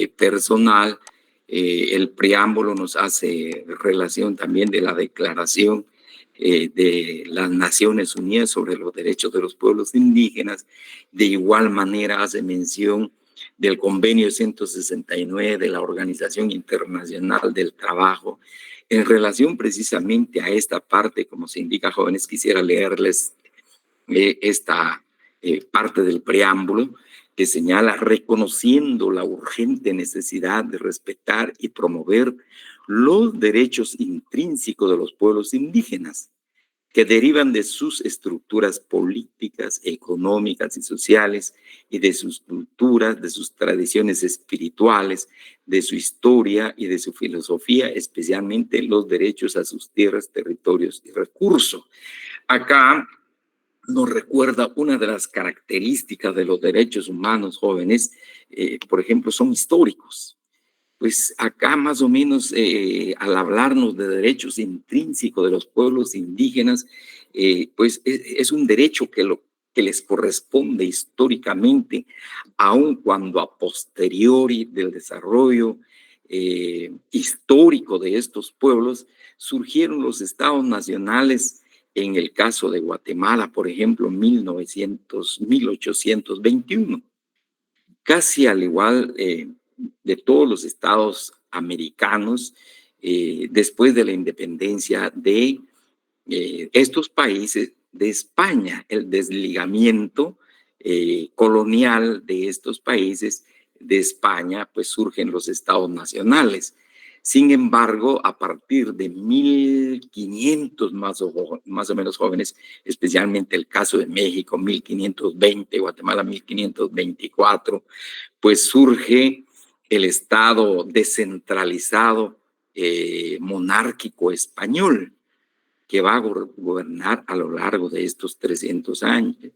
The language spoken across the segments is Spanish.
personal. El preámbulo nos hace relación también de la Declaración de las Naciones Unidas sobre los Derechos de los Pueblos Indígenas. De igual manera hace mención del Convenio 169 de la Organización Internacional del Trabajo. En relación precisamente a esta parte, como se indica, jóvenes, quisiera leerles esta parte del preámbulo que señala: reconociendo la urgente necesidad de respetar y promover los derechos intrínsecos de los pueblos indígenas, que derivan de sus estructuras políticas, económicas y sociales, y de sus culturas, de sus tradiciones espirituales, de su historia y de su filosofía, especialmente los derechos a sus tierras, territorios y recursos. Acá nos recuerda una de las características de los derechos humanos, jóvenes, por ejemplo, son históricos. Pues acá más o menos al hablarnos de derechos intrínsecos de los pueblos indígenas, pues es un derecho que les corresponde históricamente, aun cuando a posteriori del desarrollo histórico de estos pueblos surgieron los estados nacionales. En el caso de Guatemala, por ejemplo, 1821, casi al igual de todos los estados americanos, después de la independencia de estos países de España, el desligamiento colonial de estos países de España, pues surgen los estados nacionales. Sin embargo, a partir de 1500 más o menos, jóvenes, especialmente el caso de México, 1520, Guatemala 1524, pues surge el Estado descentralizado monárquico español, que va a gobernar a lo largo de estos 300 años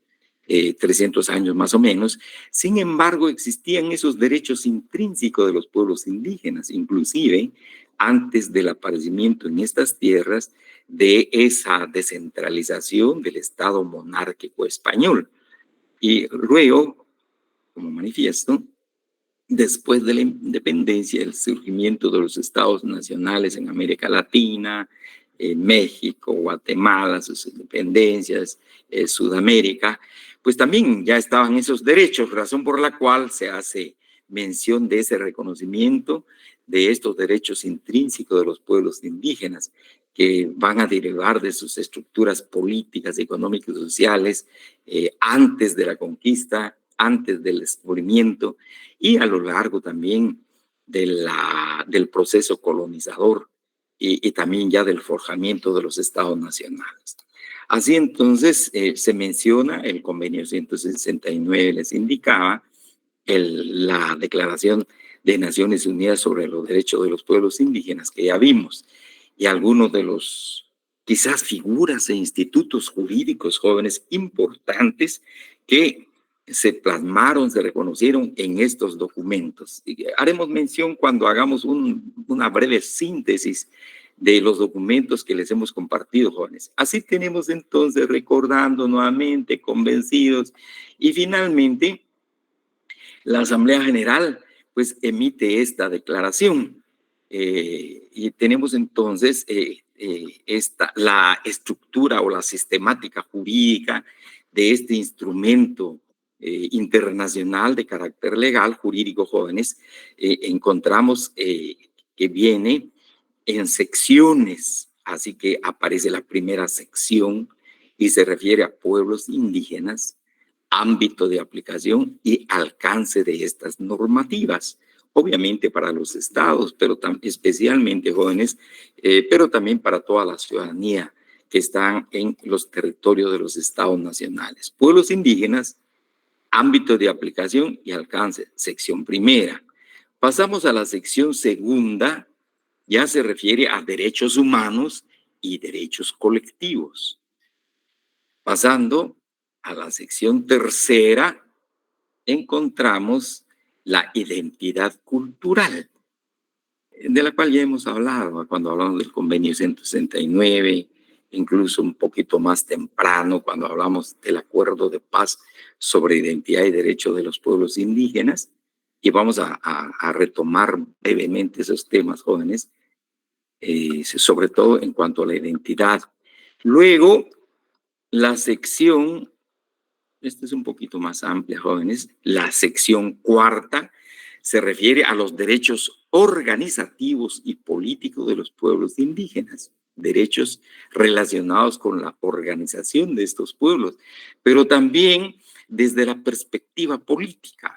más o menos. Sin embargo, existían esos derechos intrínsecos de los pueblos indígenas, inclusive antes del aparecimiento en estas tierras de esa descentralización del Estado monárquico español. Y luego, como manifiesto, después de la independencia, el surgimiento de los estados nacionales en América Latina, México, Guatemala, sus independencias, Sudamérica, pues también ya estaban esos derechos, razón por la cual se hace mención de ese reconocimiento de estos derechos intrínsecos de los pueblos indígenas, que van a derivar de sus estructuras políticas, económicas y sociales antes de la conquista, antes del descubrimiento y a lo largo también del proceso colonizador y también ya del forjamiento de los estados nacionales. Así entonces se menciona el convenio 169, les indicaba, la Declaración de Naciones Unidas sobre los Derechos de los Pueblos Indígenas, que ya vimos, y algunos de los quizás figuras e institutos jurídicos jóvenes importantes que se plasmaron, se reconocieron en estos documentos. Y haremos mención cuando hagamos una breve síntesis de los documentos que les hemos compartido, jóvenes. Así tenemos entonces, recordando nuevamente, convencidos, y finalmente la Asamblea General pues emite esta declaración y tenemos entonces la estructura o la sistemática jurídica de este instrumento internacional de carácter legal, jurídico, jóvenes. Encontramos que viene en secciones, así que aparece la primera sección y se refiere a pueblos indígenas, ámbito de aplicación y alcance de estas normativas, obviamente para los estados, pero especialmente, jóvenes, pero también para toda la ciudadanía que están en los territorios de los estados nacionales. Pueblos indígenas, ámbito de aplicación y alcance, sección primera. Pasamos a la sección segunda, ya se refiere a derechos humanos y derechos colectivos. Pasando a la sección tercera, encontramos la identidad cultural, de la cual ya hemos hablado cuando hablamos del convenio 169, incluso un poquito más temprano cuando hablamos del acuerdo de paz sobre identidad y derechos de los pueblos indígenas. y vamos a retomar brevemente esos temas, jóvenes, sobre todo en cuanto a la identidad. Luego, la sección, esta es un poquito más amplia, jóvenes, la sección cuarta se refiere a los derechos organizativos y políticos de los pueblos indígenas, derechos relacionados con la organización de estos pueblos, pero también desde la perspectiva política,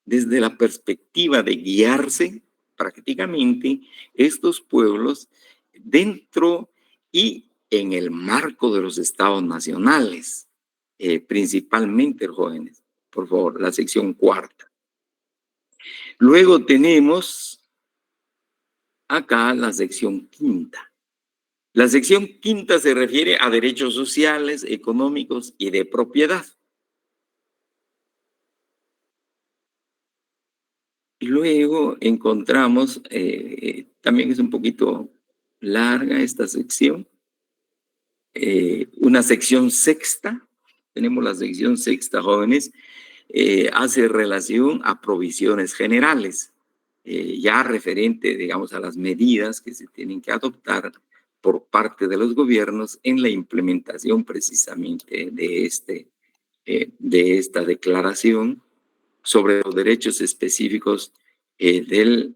desde la perspectiva de guiarse prácticamente estos pueblos dentro y en el marco de los estados nacionales, principalmente jóvenes. Por favor, la sección cuarta. Luego tenemos acá la sección quinta. La sección quinta se refiere a derechos sociales, económicos y de propiedad. Luego encontramos, también es un poquito larga esta sección, una sección sexta. Tenemos la sección sexta, jóvenes, hace relación a provisiones generales, ya referente, digamos, a las medidas que se tienen que adoptar por parte de los gobiernos en la implementación precisamente de esta declaración sobre los derechos específicos eh,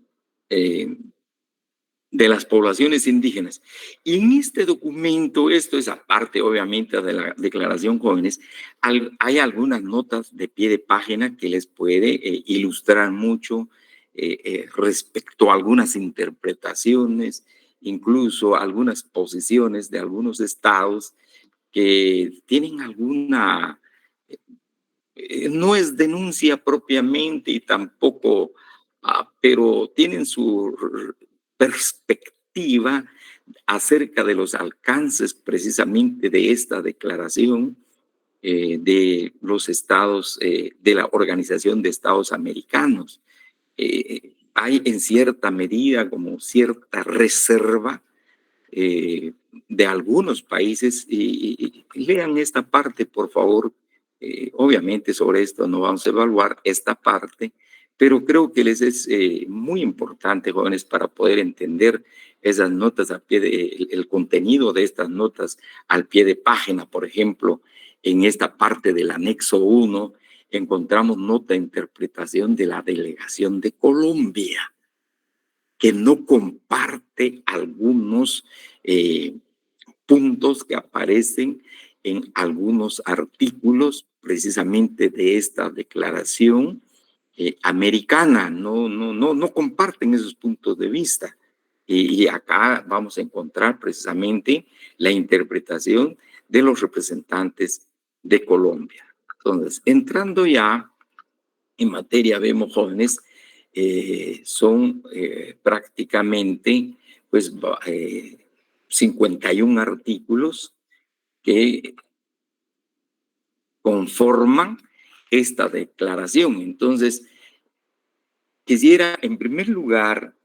de las poblaciones indígenas. Y en este documento, esto es aparte obviamente de la Declaración Jóvenes, hay algunas notas de pie de página que les puede ilustrar mucho respecto a algunas interpretaciones, incluso algunas posiciones de algunos estados que tienen alguna no es denuncia propiamente y tampoco, pero tienen su perspectiva acerca de los alcances precisamente de esta declaración de los estados, de la Organización de Estados Americanos. Hay en cierta medida como cierta reserva de algunos países y lean esta parte, por favor. Obviamente sobre esto no vamos a evaluar esta parte, pero creo que les es muy importante, jóvenes, para poder entender esas notas a pie de, el contenido de estas notas al pie de página. Por ejemplo, en esta parte del anexo 1 encontramos nota de interpretación de la delegación de Colombia, que no comparte algunos puntos que aparecen en algunos artículos precisamente de esta declaración americana. No comparten esos puntos de vista. Y acá vamos a encontrar precisamente la interpretación de los representantes de Colombia. Entonces, entrando ya en materia, vemos, jóvenes, son prácticamente pues 51 artículos que conforman esta declaración. Entonces, quisiera en primer lugar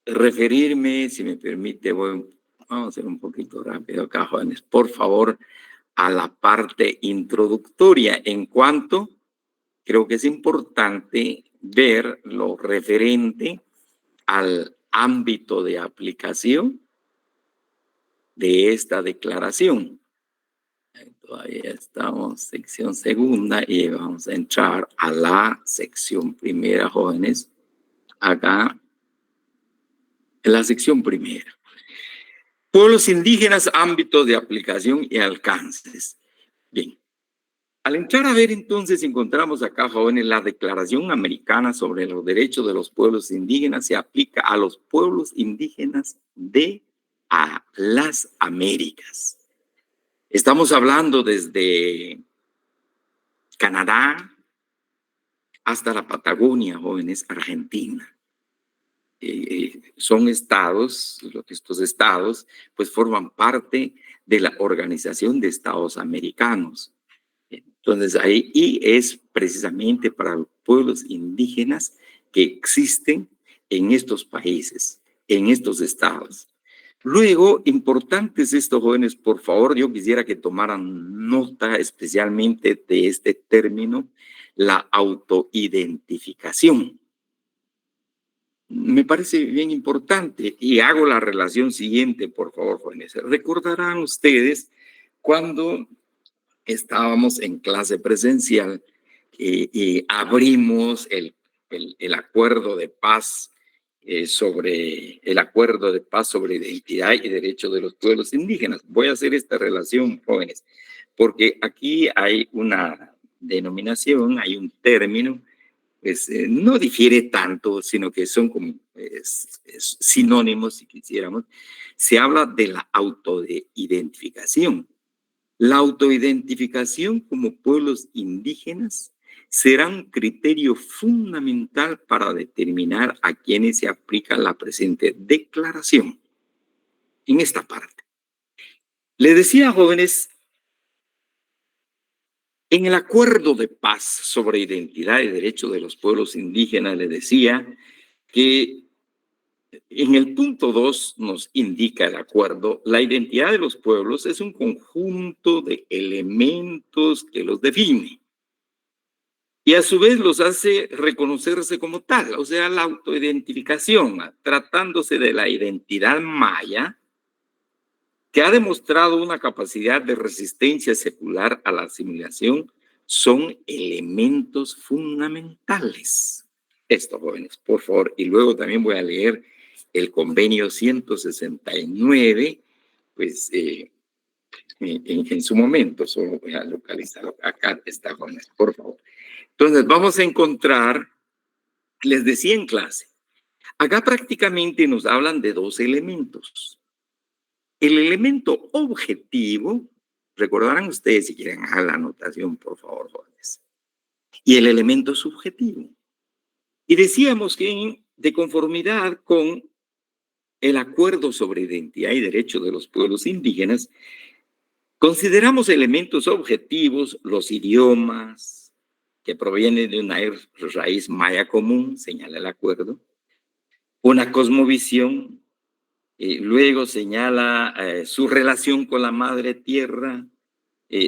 referirme, si me permite, vamos a hacer un poquito rápido acá, jóvenes, por favor, a la parte introductoria en cuanto creo que es importante ver lo referente al ámbito de aplicación de esta declaración. Todavía estamos sección segunda y vamos a entrar a la sección primera, jóvenes. Acá, en la sección primera. Pueblos indígenas, ámbitos de aplicación y alcances. Bien. Al entrar a ver entonces encontramos acá, jóvenes, la Declaración Americana sobre los Derechos de los Pueblos Indígenas se aplica a los pueblos indígenas de las Américas. Estamos hablando desde Canadá hasta la Patagonia, jóvenes, Argentina. Son estados, estos estados pues forman parte de la Organización de Estados Americanos. Entonces ahí y es precisamente para los pueblos indígenas que existen en estos países, en estos estados. Luego, importantes estos jóvenes, por favor, yo quisiera que tomaran nota especialmente de este término la autoidentificación. Me parece bien importante y hago la relación siguiente, por favor, jóvenes. Recordarán ustedes cuando estábamos en clase presencial y abrimos el acuerdo de paz sobre el acuerdo de paz sobre identidad y derechos de los pueblos indígenas. Voy a hacer esta relación, jóvenes, porque aquí hay una denominación, hay un término, pues no difiere tanto, sino que son como sinónimos, si quisiéramos. Se habla de la autoidentificación. La autoidentificación como pueblos indígenas será un criterio fundamental para determinar a quienes se aplica la presente declaración. En esta parte. Les decía, jóvenes, en el acuerdo de paz sobre identidad y derechos de los pueblos indígenas, les decía que en el punto 2 nos indica el acuerdo, la identidad de los pueblos es un conjunto de elementos que los define y a su vez los hace reconocerse como tal, o sea, la autoidentificación, tratándose de la identidad maya, que ha demostrado una capacidad de resistencia secular a la asimilación, son elementos fundamentales. Esto, jóvenes, por favor, y luego también voy a leer el convenio 169, pues en su momento, solo voy a localizarlo. Acá está, jóvenes, por favor. Entonces, vamos a encontrar, les decía en clase, acá prácticamente nos hablan de dos elementos. El elemento objetivo, recordarán ustedes si quieren hacer la anotación, por favor, jóvenes, y el elemento subjetivo. Y decíamos que de conformidad con el acuerdo sobre identidad y derechos de los pueblos indígenas, consideramos elementos objetivos los idiomas que provienen de una raíz maya común, señala el acuerdo, una cosmovisión, luego señala su relación con la madre tierra,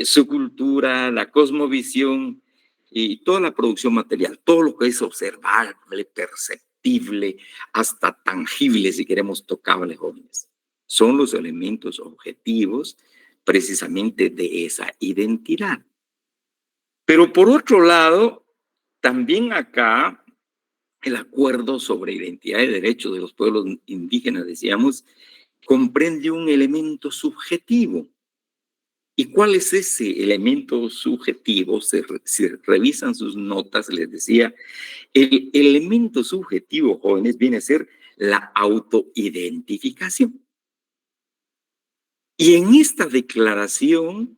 su cultura, la cosmovisión y toda la producción material, todo lo que es observable, perceptible, hasta tangible, si queremos, tocable, jóvenes. Son los elementos objetivos precisamente de esa identidad. Pero por otro lado, también acá el acuerdo sobre identidad y derechos de los pueblos indígenas, decíamos, comprende un elemento subjetivo. ¿Y cuál es ese elemento subjetivo? Si revisan sus notas, les decía, el elemento subjetivo, jóvenes, viene a ser la autoidentificación. Y en esta declaración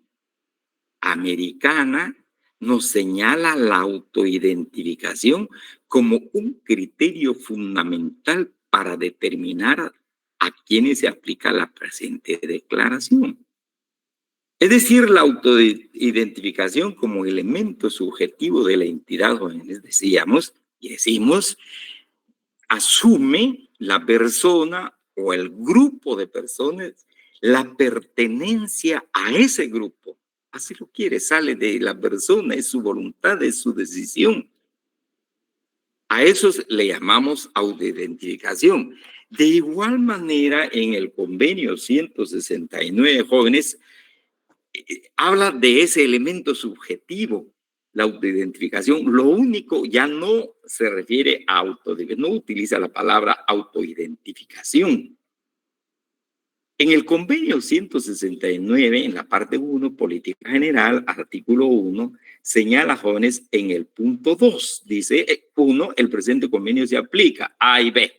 americana nos señala la autoidentificación como un criterio fundamental para determinar a quienes se aplica la presente declaración. Es decir, la autoidentificación como elemento subjetivo de la entidad, jóvenes, decíamos y decimos, asume la persona o el grupo de personas la pertenencia a ese grupo. Así lo quiere, sale de la persona, es su voluntad, es su decisión. A eso le llamamos autoidentificación. De igual manera, en el convenio 169, jóvenes, habla de ese elemento subjetivo, la autoidentificación. Lo único, ya no se refiere a no utiliza la palabra autoidentificación. En el convenio 169, en la parte 1, política general, artículo 1, señala, jóvenes, en el punto 2, dice 1, el presente convenio se aplica A y B.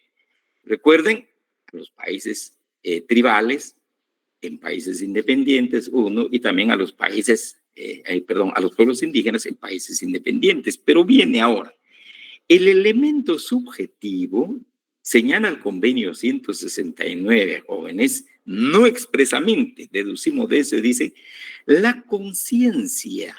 Recuerden, a los países tribales, en países independientes, 1, y también a los países, a los pueblos indígenas en países independientes. Pero viene ahora, el elemento subjetivo, señala el convenio 169, jóvenes, no expresamente, deducimos de eso, dice, la conciencia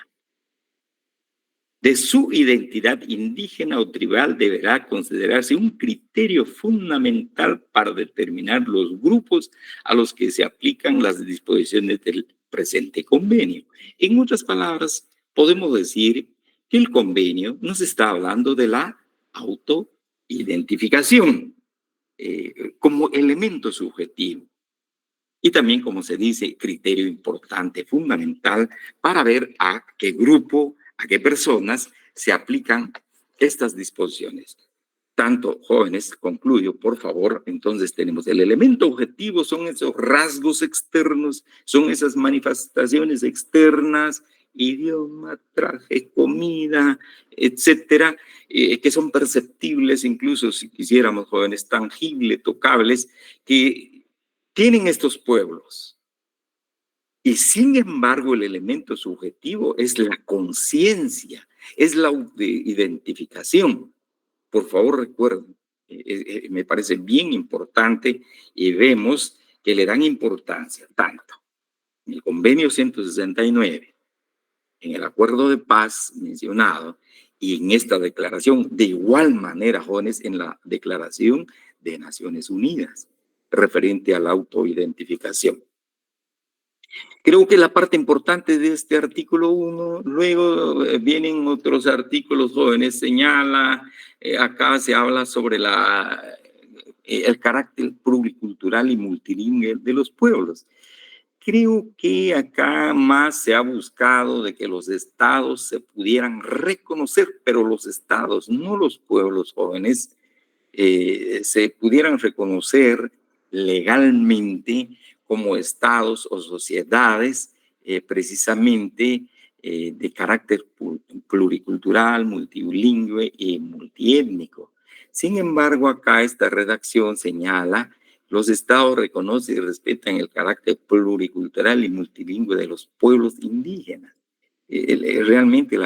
de su identidad indígena o tribal deberá considerarse un criterio fundamental para determinar los grupos a los que se aplican las disposiciones del presente convenio. En otras palabras, podemos decir que el convenio nos está hablando de la autoidentificación como elemento subjetivo. Y también, como se dice, criterio importante, fundamental, para ver a qué grupo, a qué personas se aplican estas disposiciones. Tanto jóvenes, concluyo, por favor, entonces tenemos el elemento objetivo, son esos rasgos externos, son esas manifestaciones externas, idioma, traje, comida, etcétera, que son perceptibles, incluso si quisiéramos jóvenes, tangibles, tocables, que tienen estos pueblos. Y sin embargo, el elemento subjetivo es la conciencia, es la identificación. Por favor, recuerden, me parece bien importante y vemos que le dan importancia tanto en el convenio 169, en el acuerdo de paz mencionado y en esta declaración, de igual manera, jóvenes, en la declaración de Naciones Unidas referente a la autoidentificación. Creo que la parte importante de este artículo 1, luego vienen otros artículos jóvenes, señala, acá se habla sobre el carácter pluricultural y multilingüe de los pueblos. Creo que acá más se ha buscado de que los estados se pudieran reconocer, pero los estados, no los pueblos jóvenes, se pudieran reconocer legalmente como estados o sociedades precisamente de carácter pluricultural, multilingüe y multiétnico. Sin embargo, acá esta redacción señala: los estados reconocen y respetan el carácter pluricultural y multilingüe de los pueblos indígenas. Realmente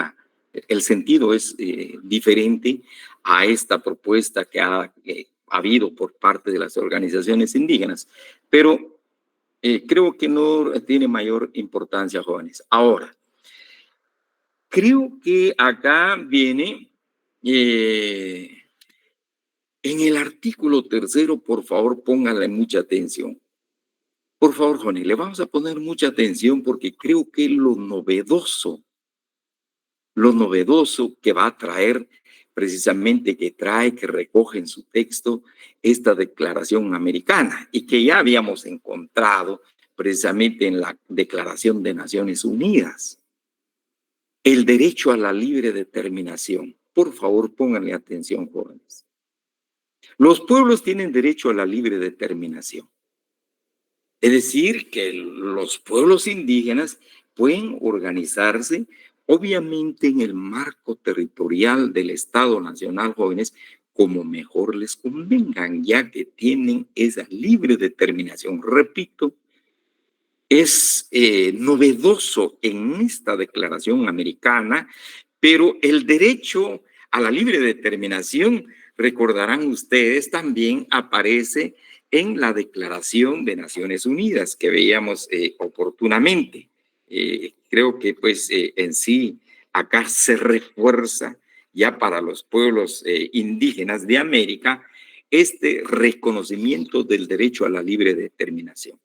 el sentido es diferente a esta propuesta que ha habido por parte de las organizaciones indígenas, pero creo que no tiene mayor importancia, jóvenes. Ahora, creo que acá viene en el artículo 3, por favor, pónganle mucha atención. Por favor, jóvenes, le vamos a poner mucha atención porque creo que lo novedoso que va a traer precisamente, que recoge en su texto esta declaración americana y que ya habíamos encontrado precisamente en la Declaración de Naciones Unidas. El derecho a la libre determinación. Por favor, pónganle atención, jóvenes. Los pueblos tienen derecho a la libre determinación. Es decir, que los pueblos indígenas pueden organizarse, obviamente en el marco territorial del Estado Nacional, jóvenes, como mejor les convengan, ya que tienen esa libre determinación. Repito, es novedoso en esta declaración americana, pero el derecho a la libre determinación, recordarán ustedes, también aparece en la Declaración de Naciones Unidas que veíamos oportunamente. Creo que pues en sí acá se refuerza ya para los pueblos indígenas de América este reconocimiento del derecho a la libre determinación.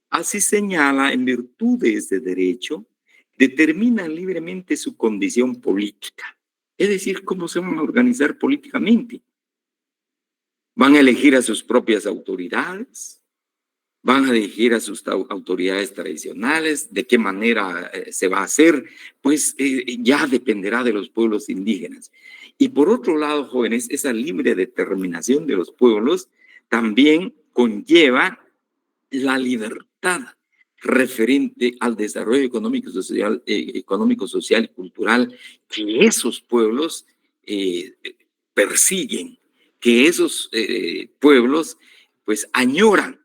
Así señala, en virtud de este derecho, determinan libremente su condición política, es decir, cómo se van a organizar políticamente. Van a elegir a sus propias autoridades, van a elegir a sus autoridades tradicionales, de qué manera se va a hacer, pues ya dependerá de los pueblos indígenas. Y por otro lado, jóvenes, esa libre determinación de los pueblos también conlleva la libertad referente al desarrollo económico, social y cultural que esos pueblos persiguen, que esos pueblos pues añoran.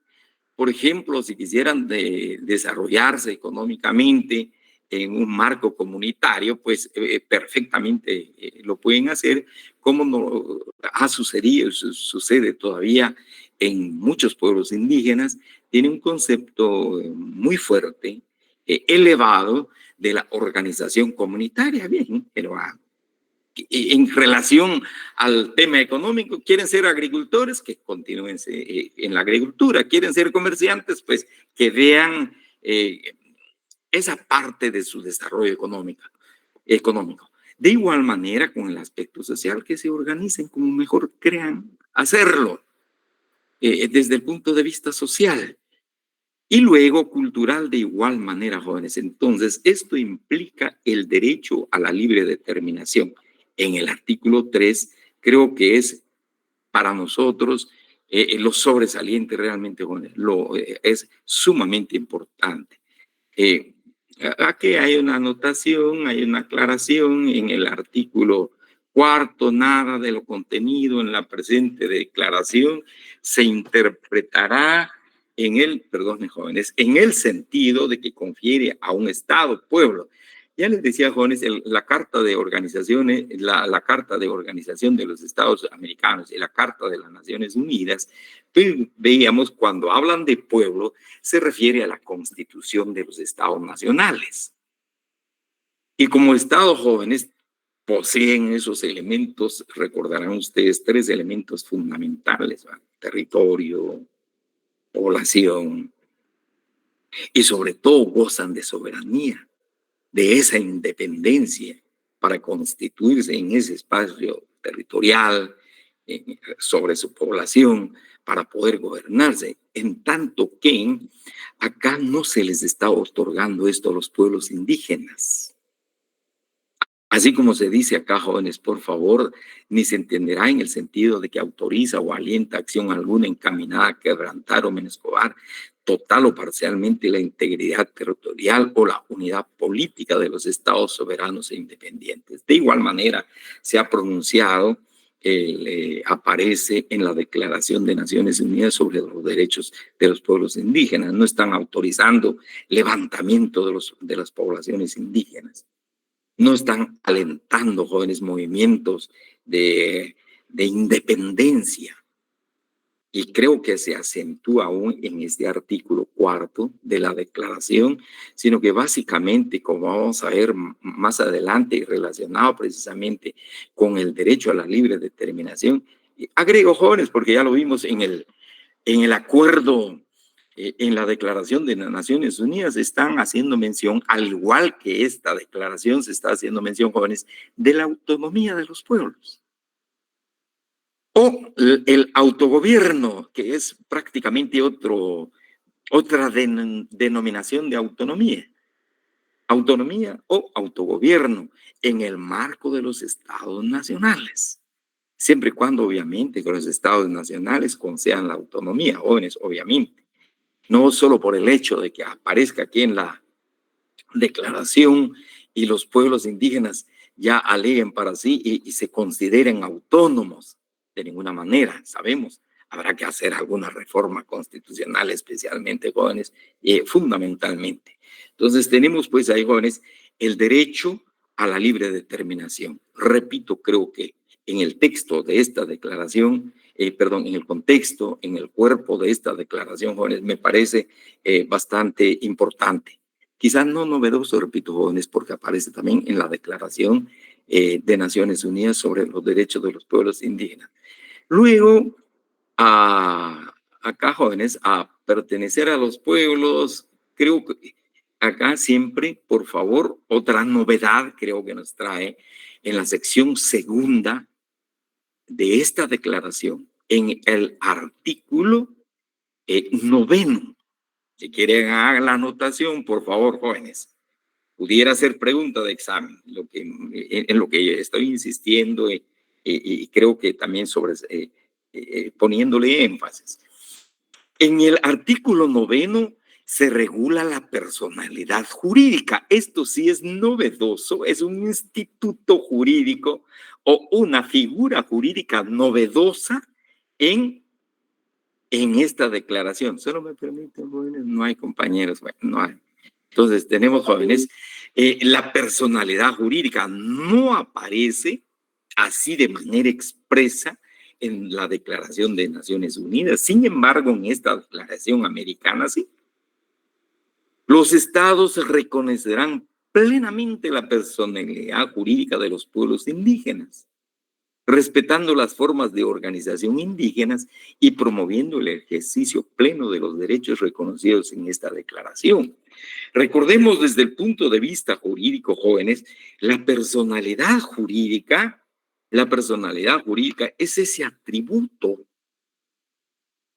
Por ejemplo, si quisieran desarrollarse económicamente en un marco comunitario, pues perfectamente lo pueden hacer, como no ha sucedido, sucede todavía en muchos pueblos indígenas. Tiene un concepto muy fuerte, elevado, de la organización comunitaria. Bien, pero en relación al tema económico, quieren ser agricultores, que continúen en la agricultura, quieren ser comerciantes, pues que vean esa parte de su desarrollo económico. De igual manera, con el aspecto social, que se organicen como mejor crean hacerlo, desde el punto de vista social. Y luego cultural de igual manera, jóvenes. Entonces, esto implica el derecho a la libre determinación. En el artículo 3, creo que es para nosotros lo sobresaliente realmente, jóvenes, es sumamente importante. Eh, Aquí hay una anotación, hay una aclaración en el artículo 4, nada de lo contenido en la presente declaración se interpretará perdón, jóvenes, en el sentido de que confiere a un Estado, pueblo. Ya les decía, jóvenes, la Carta de Organizaciones, la Carta de Organización de los Estados Americanos y la Carta de las Naciones Unidas, pues, veíamos cuando hablan de pueblo, se refiere a la constitución de los estados nacionales. Y como estados jóvenes poseen esos elementos, recordarán ustedes, 3 elementos fundamentales: ¿verdad? Territorio, población y sobre todo gozan de soberanía, de esa independencia para constituirse en ese espacio territorial, sobre su población, para poder gobernarse, en tanto que acá no se les está otorgando esto a los pueblos indígenas. Así como se dice acá, jóvenes, por favor, ni se entenderá en el sentido de que autoriza o alienta acción alguna encaminada a quebrantar o menoscabar total o parcialmente la integridad territorial o la unidad política de los estados soberanos e independientes. De igual manera, se ha pronunciado, aparece en la Declaración de Naciones Unidas sobre los derechos de los pueblos indígenas. No están autorizando levantamiento de las poblaciones indígenas. No están alentando, jóvenes, movimientos de independencia. Y creo que se acentúa aún en este artículo 4 de la declaración, sino que básicamente, como vamos a ver más adelante y relacionado precisamente con el derecho a la libre determinación, agrego, jóvenes, porque ya lo vimos en el acuerdo, en la Declaración de las Naciones Unidas, están haciendo mención, al igual que esta declaración se está haciendo mención, jóvenes, de la autonomía de los pueblos. O el autogobierno, que es prácticamente otra denominación de autonomía. Autonomía o autogobierno en el marco de los estados nacionales. Siempre y cuando, obviamente, que los estados nacionales concedan la autonomía, jóvenes, obviamente. No solo por el hecho de que aparezca aquí en la declaración y los pueblos indígenas ya aleguen para sí y se consideren autónomos. De ninguna manera, sabemos, habrá que hacer alguna reforma constitucional, especialmente, jóvenes, fundamentalmente. Entonces tenemos pues ahí, jóvenes, el derecho a la libre determinación. Repito, creo que en el texto de esta declaración, perdón, en el contexto, en el cuerpo de esta declaración, jóvenes, me parece bastante importante. Quizás no novedoso, repito, jóvenes, porque aparece también en la Declaración de Naciones Unidas sobre los derechos de los pueblos indígenas. Luego, acá, jóvenes, a pertenecer a los pueblos, creo que acá siempre, por favor, otra novedad creo que nos trae en la sección segunda de esta declaración, en el artículo 9. Si quieren, hagan la anotación, por favor, jóvenes. Pudiera ser pregunta de examen, en lo que estoy insistiendo y creo que también poniéndole énfasis. En el artículo 9 se regula la personalidad jurídica. Esto sí es novedoso, es un instituto jurídico o una figura jurídica novedosa en esta declaración. Solo me permiten, jóvenes, no hay compañeros, bueno, no hay. Entonces tenemos, jóvenes, la personalidad jurídica no aparece así de manera expresa en la Declaración de Naciones Unidas. Sin embargo, en esta declaración americana, sí. Los estados reconocerán plenamente la personalidad jurídica de los pueblos indígenas, respetando las formas de organización indígenas y promoviendo el ejercicio pleno de los derechos reconocidos en esta declaración. Recordemos desde el punto de vista jurídico, jóvenes, la personalidad jurídica es ese atributo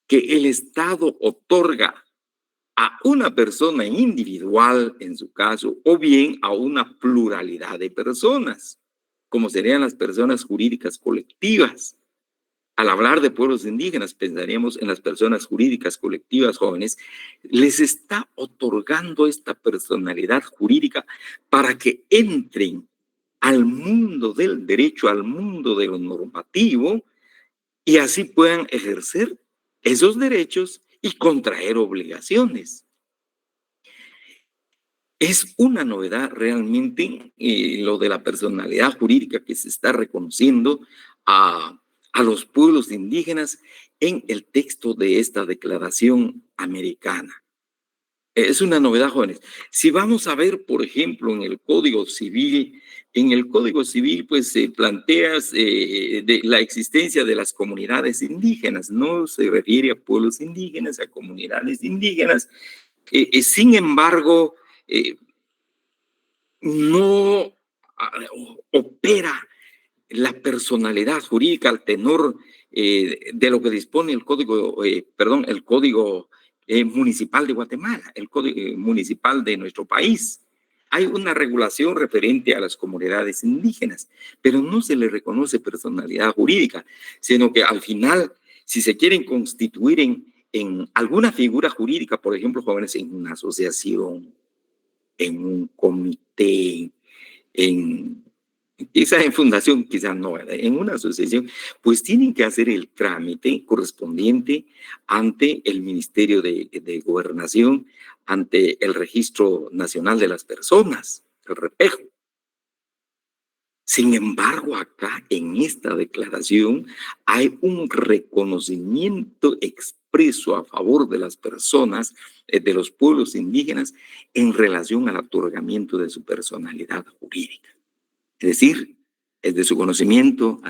que el Estado otorga a una persona individual, en su caso, o bien a una pluralidad de personas, como serían las personas jurídicas colectivas. Al hablar de pueblos indígenas, pensaríamos en las personas jurídicas colectivas jóvenes, les está otorgando esta personalidad jurídica para que entren al mundo del derecho, al mundo de lo normativo, y así puedan ejercer esos derechos y contraer obligaciones. Es una novedad realmente lo de la personalidad jurídica que se está reconociendo a los pueblos indígenas en el texto de esta declaración americana. Es una novedad, jóvenes. Si vamos a ver, por ejemplo, en el Código Civil, pues se plantea de la existencia de las comunidades indígenas, no se refiere a pueblos indígenas, a comunidades indígenas. Sin embargo, no opera la personalidad jurídica al tenor de lo que dispone el código, el código municipal de Guatemala, el código municipal de nuestro país. Hay una regulación referente a las comunidades indígenas, pero no se le reconoce personalidad jurídica, sino que al final, si se quieren constituir en alguna figura jurídica, por ejemplo, jóvenes, en una asociación, en un comité, en quizás en fundación, quizás no, en una asociación, pues tienen que hacer el trámite correspondiente ante el Ministerio de Gobernación, ante el Registro Nacional de las Personas, el REPEJO. Sin embargo, acá en esta declaración hay un reconocimiento expreso a favor de las personas, de los pueblos indígenas, en relación al otorgamiento de su personalidad jurídica. Es decir, es de su conocimiento,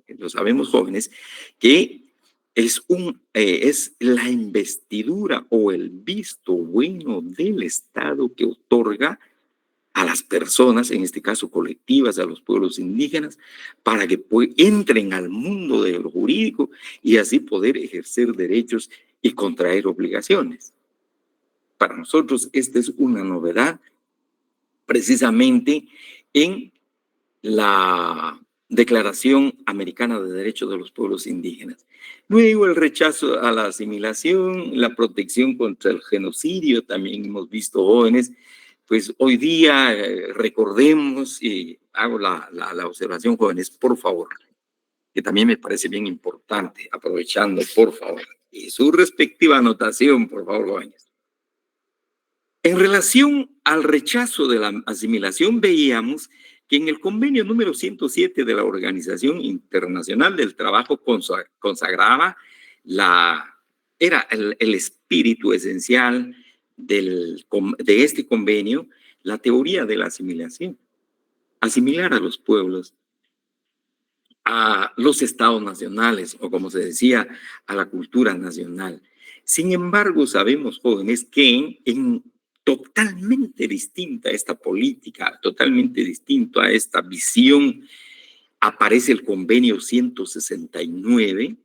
lo sabemos jóvenes, que es la investidura o el visto bueno del Estado que otorga a las personas, en este caso colectivas, a los pueblos indígenas, para que entren al mundo de lo jurídico y así poder ejercer derechos y contraer obligaciones. Para nosotros esta es una novedad precisamente en la Declaración Americana de Derechos de los Pueblos Indígenas. Luego el rechazo a la asimilación, la protección contra el genocidio, también hemos visto jóvenes, pues hoy día recordemos, y hago la observación, jóvenes, por favor, que también me parece bien importante, aprovechando, por favor, y su respectiva anotación, por favor, jóvenes. En relación al rechazo de la asimilación, veíamos que en el convenio número 107 de la Organización Internacional del Trabajo consagraba era el espíritu esencial de este convenio, la teoría de la asimilación, asimilar a los pueblos, a los estados nacionales, o como se decía, a la cultura nacional. Sin embargo, sabemos, jóvenes, que totalmente distinta a esta política, totalmente distinto a esta visión, aparece el convenio 169.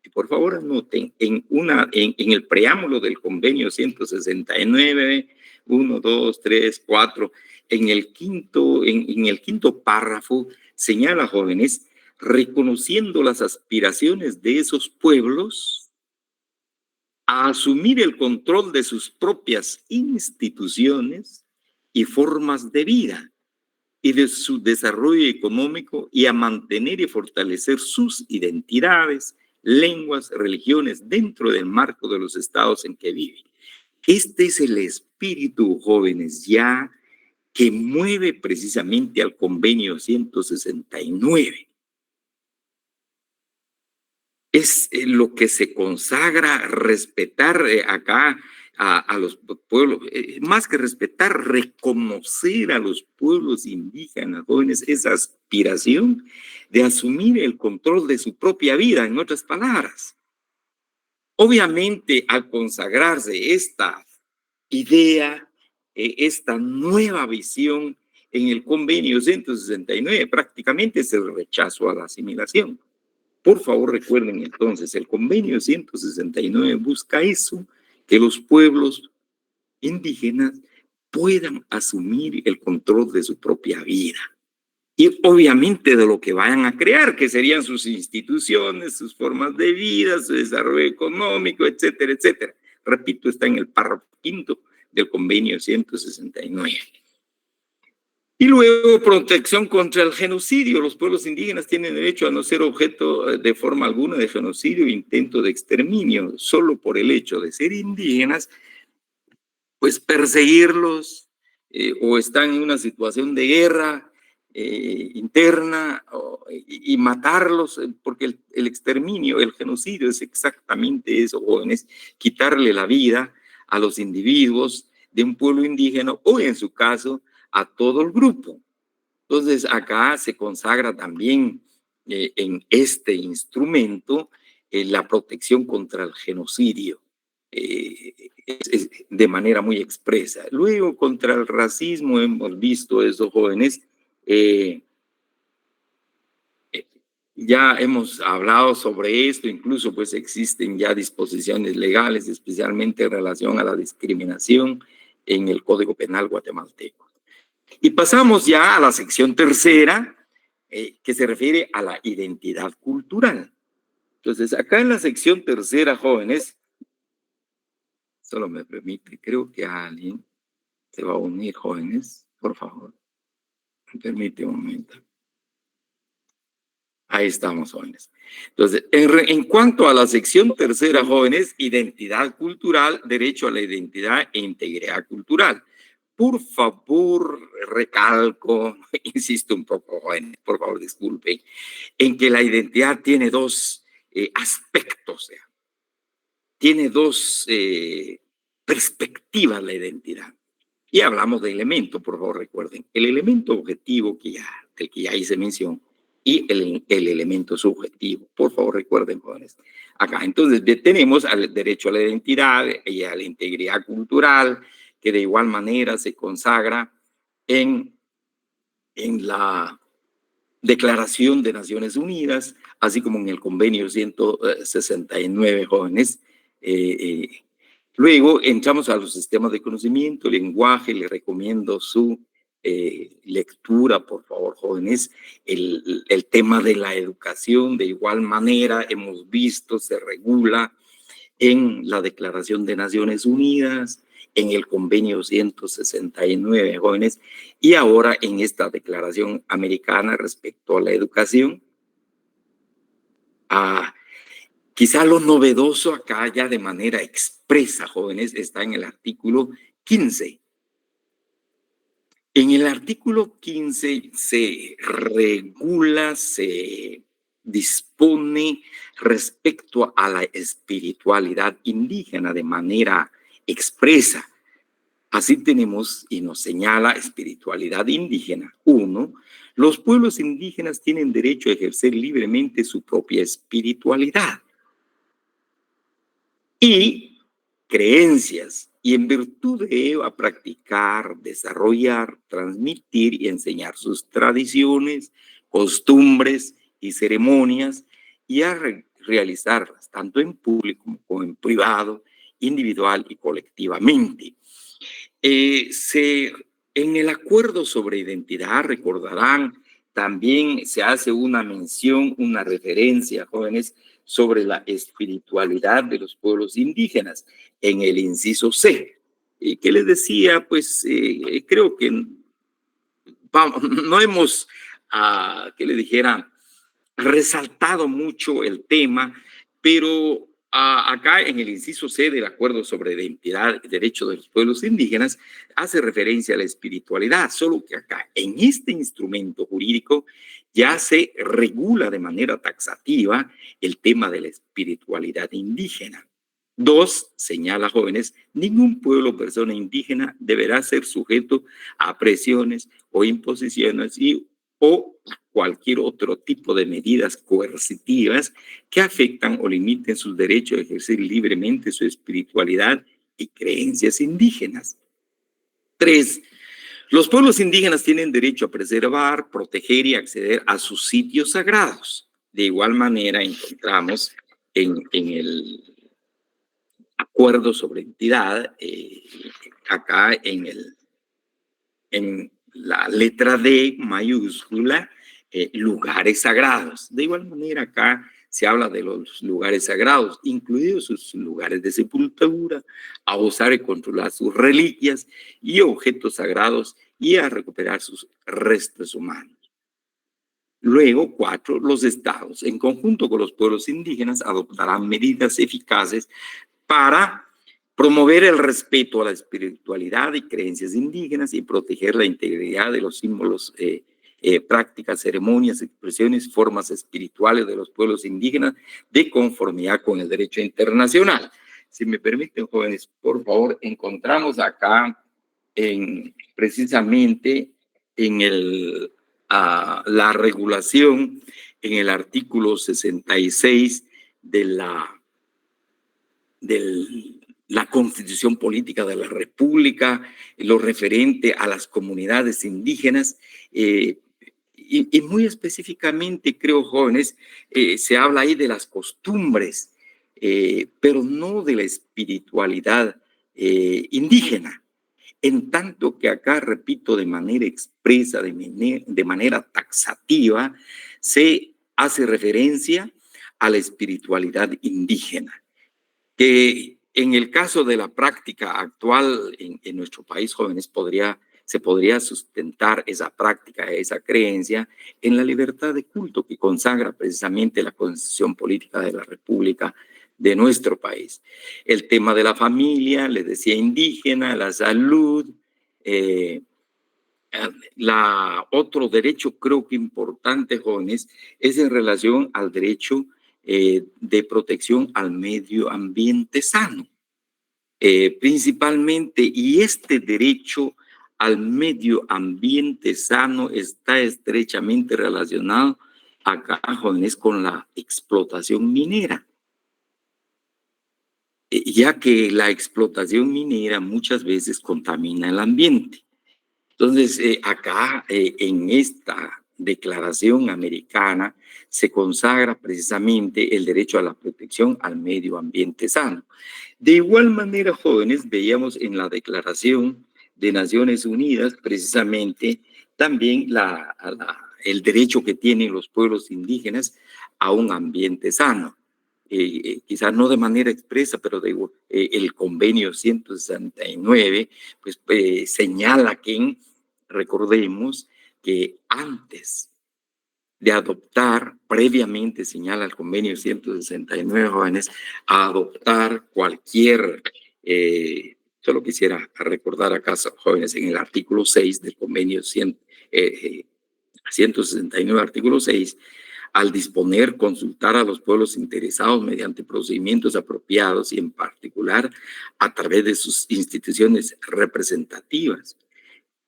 Y por favor anoten, en el preámbulo del convenio 169, 1, 2, 3, 4, en el quinto párrafo, señala, jóvenes, reconociendo las aspiraciones de esos pueblos a asumir el control de sus propias instituciones y formas de vida y de su desarrollo económico, y a mantener y fortalecer sus identidades, lenguas, religiones dentro del marco de los estados en que viven. Este es el espíritu, jóvenes, ya que mueve precisamente al convenio 169. Es lo que se consagra respetar acá a los pueblos, más que respetar, reconocer a los pueblos indígenas, jóvenes, esa aspiración de asumir el control de su propia vida, en otras palabras. Obviamente, al consagrarse esta idea, esta nueva visión en el convenio 169, prácticamente es el rechazo a la asimilación. Por favor, recuerden entonces, el convenio 169 busca eso, que los pueblos indígenas puedan asumir el control de su propia vida. Y obviamente de lo que vayan a crear, que serían sus instituciones, sus formas de vida, su desarrollo económico, etcétera, etcétera. Repito, está en el párrafo 5 del convenio 169. Y luego, protección contra el genocidio. Los pueblos indígenas tienen derecho a no ser objeto de forma alguna de genocidio e intento de exterminio. Solo por el hecho de ser indígenas, pues perseguirlos o están en una situación de guerra interna y matarlos, porque el exterminio, el genocidio es exactamente eso, jóvenes, quitarle la vida a los individuos de un pueblo indígena o en su caso a todo el grupo. Entonces acá se consagra también en este instrumento la protección contra el genocidio. De manera muy expresa. Luego, contra el racismo, hemos visto eso, jóvenes. Ya hemos hablado sobre esto, incluso pues existen ya disposiciones legales, especialmente en relación a la discriminación en el Código Penal guatemalteco. Y pasamos ya a la sección tercera, que se refiere a la identidad cultural. Entonces, acá en la sección tercera, jóvenes, solo me permite, creo que alguien se va a unir, jóvenes, por favor. Me permite un momento. Ahí estamos, jóvenes. Entonces, en cuanto a la sección tercera, jóvenes, identidad cultural, derecho a la identidad e integridad cultural. Por favor, recalco, insisto un poco, jóvenes, por favor, disculpen, en que la identidad tiene dos aspectos, tiene dos perspectivas la identidad. Y hablamos de elemento, por favor, recuerden. El elemento objetivo del que ya hice mención y el elemento subjetivo. Por favor, recuerden, jóvenes. Acá, entonces, tenemos al derecho a la identidad y a la integridad cultural, que de igual manera se consagra en la Declaración de Naciones Unidas, así como en el convenio 169, jóvenes. Luego entramos a los sistemas de conocimiento, lenguaje, les recomiendo su lectura, por favor, jóvenes. El tema de la educación, de igual manera, hemos visto, se regula en la Declaración de Naciones Unidas, en el convenio 169, jóvenes, y ahora en esta declaración americana respecto a la educación. Quizá lo novedoso acá ya de manera expresa, jóvenes, está en el artículo 15. En el artículo 15 se regula, se dispone respecto a la espiritualidad indígena de manera expresa. Así tenemos y nos señala espiritualidad indígena. 1. Los pueblos indígenas tienen derecho a ejercer libremente su propia espiritualidad y creencias, y en virtud de ello a practicar, desarrollar, transmitir y enseñar sus tradiciones, costumbres y ceremonias y a realizarlas tanto en público como en privado, individual y colectivamente. En el acuerdo sobre identidad, recordarán, también se hace una mención, una referencia, jóvenes, sobre la espiritualidad de los pueblos indígenas en el inciso C. ¿Qué les decía? Pues creo que no hemos, que le dijera, resaltado mucho el tema, pero acá en el inciso C del Acuerdo sobre Identidad y Derechos de los Pueblos Indígenas hace referencia a la espiritualidad, solo que acá en este instrumento jurídico ya se regula de manera taxativa el tema de la espiritualidad indígena. 2, señala, jóvenes, ningún pueblo o persona indígena deberá ser sujeto a presiones o imposiciones o cualquier otro tipo de medidas coercitivas que afectan o limiten sus derechos a ejercer libremente su espiritualidad y creencias indígenas. 3. Los pueblos indígenas tienen derecho a preservar, proteger y acceder a sus sitios sagrados. De igual manera encontramos en el acuerdo sobre entidad, acá en la letra D mayúscula, lugares sagrados. De igual manera acá se habla de los lugares sagrados, incluidos sus lugares de sepultura, a usar y controlar sus reliquias y objetos sagrados y a recuperar sus restos humanos. Luego, 4, los estados, en conjunto con los pueblos indígenas, adoptarán medidas eficaces para promover el respeto a la espiritualidad y creencias indígenas y proteger la integridad de los símbolos, prácticas, ceremonias, expresiones, formas espirituales de los pueblos indígenas de conformidad con el derecho internacional. Si me permiten, jóvenes, por favor, encontramos acá precisamente en la regulación en el artículo 66 de la Constitución Política de la República, lo referente a las comunidades indígenas, y muy específicamente, creo, jóvenes, se habla ahí de las costumbres, pero no de la espiritualidad indígena. En tanto que acá, repito, de manera expresa, de manera taxativa, se hace referencia a la espiritualidad indígena, que en el caso de la práctica actual en nuestro país, jóvenes, se podría sustentar esa práctica, esa creencia en la libertad de culto que consagra precisamente la Constitución Política de la República de nuestro país. El tema de la familia, les decía, indígena, la salud, otro derecho creo que importante, jóvenes, es en relación al derecho de protección al medio ambiente sano, principalmente, y este derecho al medio ambiente sano está estrechamente relacionado acá, jóvenes, con la explotación minera, ya que la explotación minera muchas veces contamina el ambiente. Entonces, acá en esta declaración americana se consagra precisamente el derecho a la protección al medio ambiente sano. De igual manera, jóvenes, veíamos en la Declaración de Naciones Unidas precisamente también el derecho que tienen los pueblos indígenas a un ambiente sano. Quizás no de manera expresa, pero digo, el convenio 169 pues, señala que, recordemos, que antes de adoptar, previamente señala el convenio 169, jóvenes, a adoptar cualquier, solo quisiera recordar acaso, jóvenes, en el artículo 6 del convenio 169, artículo 6, al disponer, consultar a los pueblos interesados mediante procedimientos apropiados y en particular a través de sus instituciones representativas,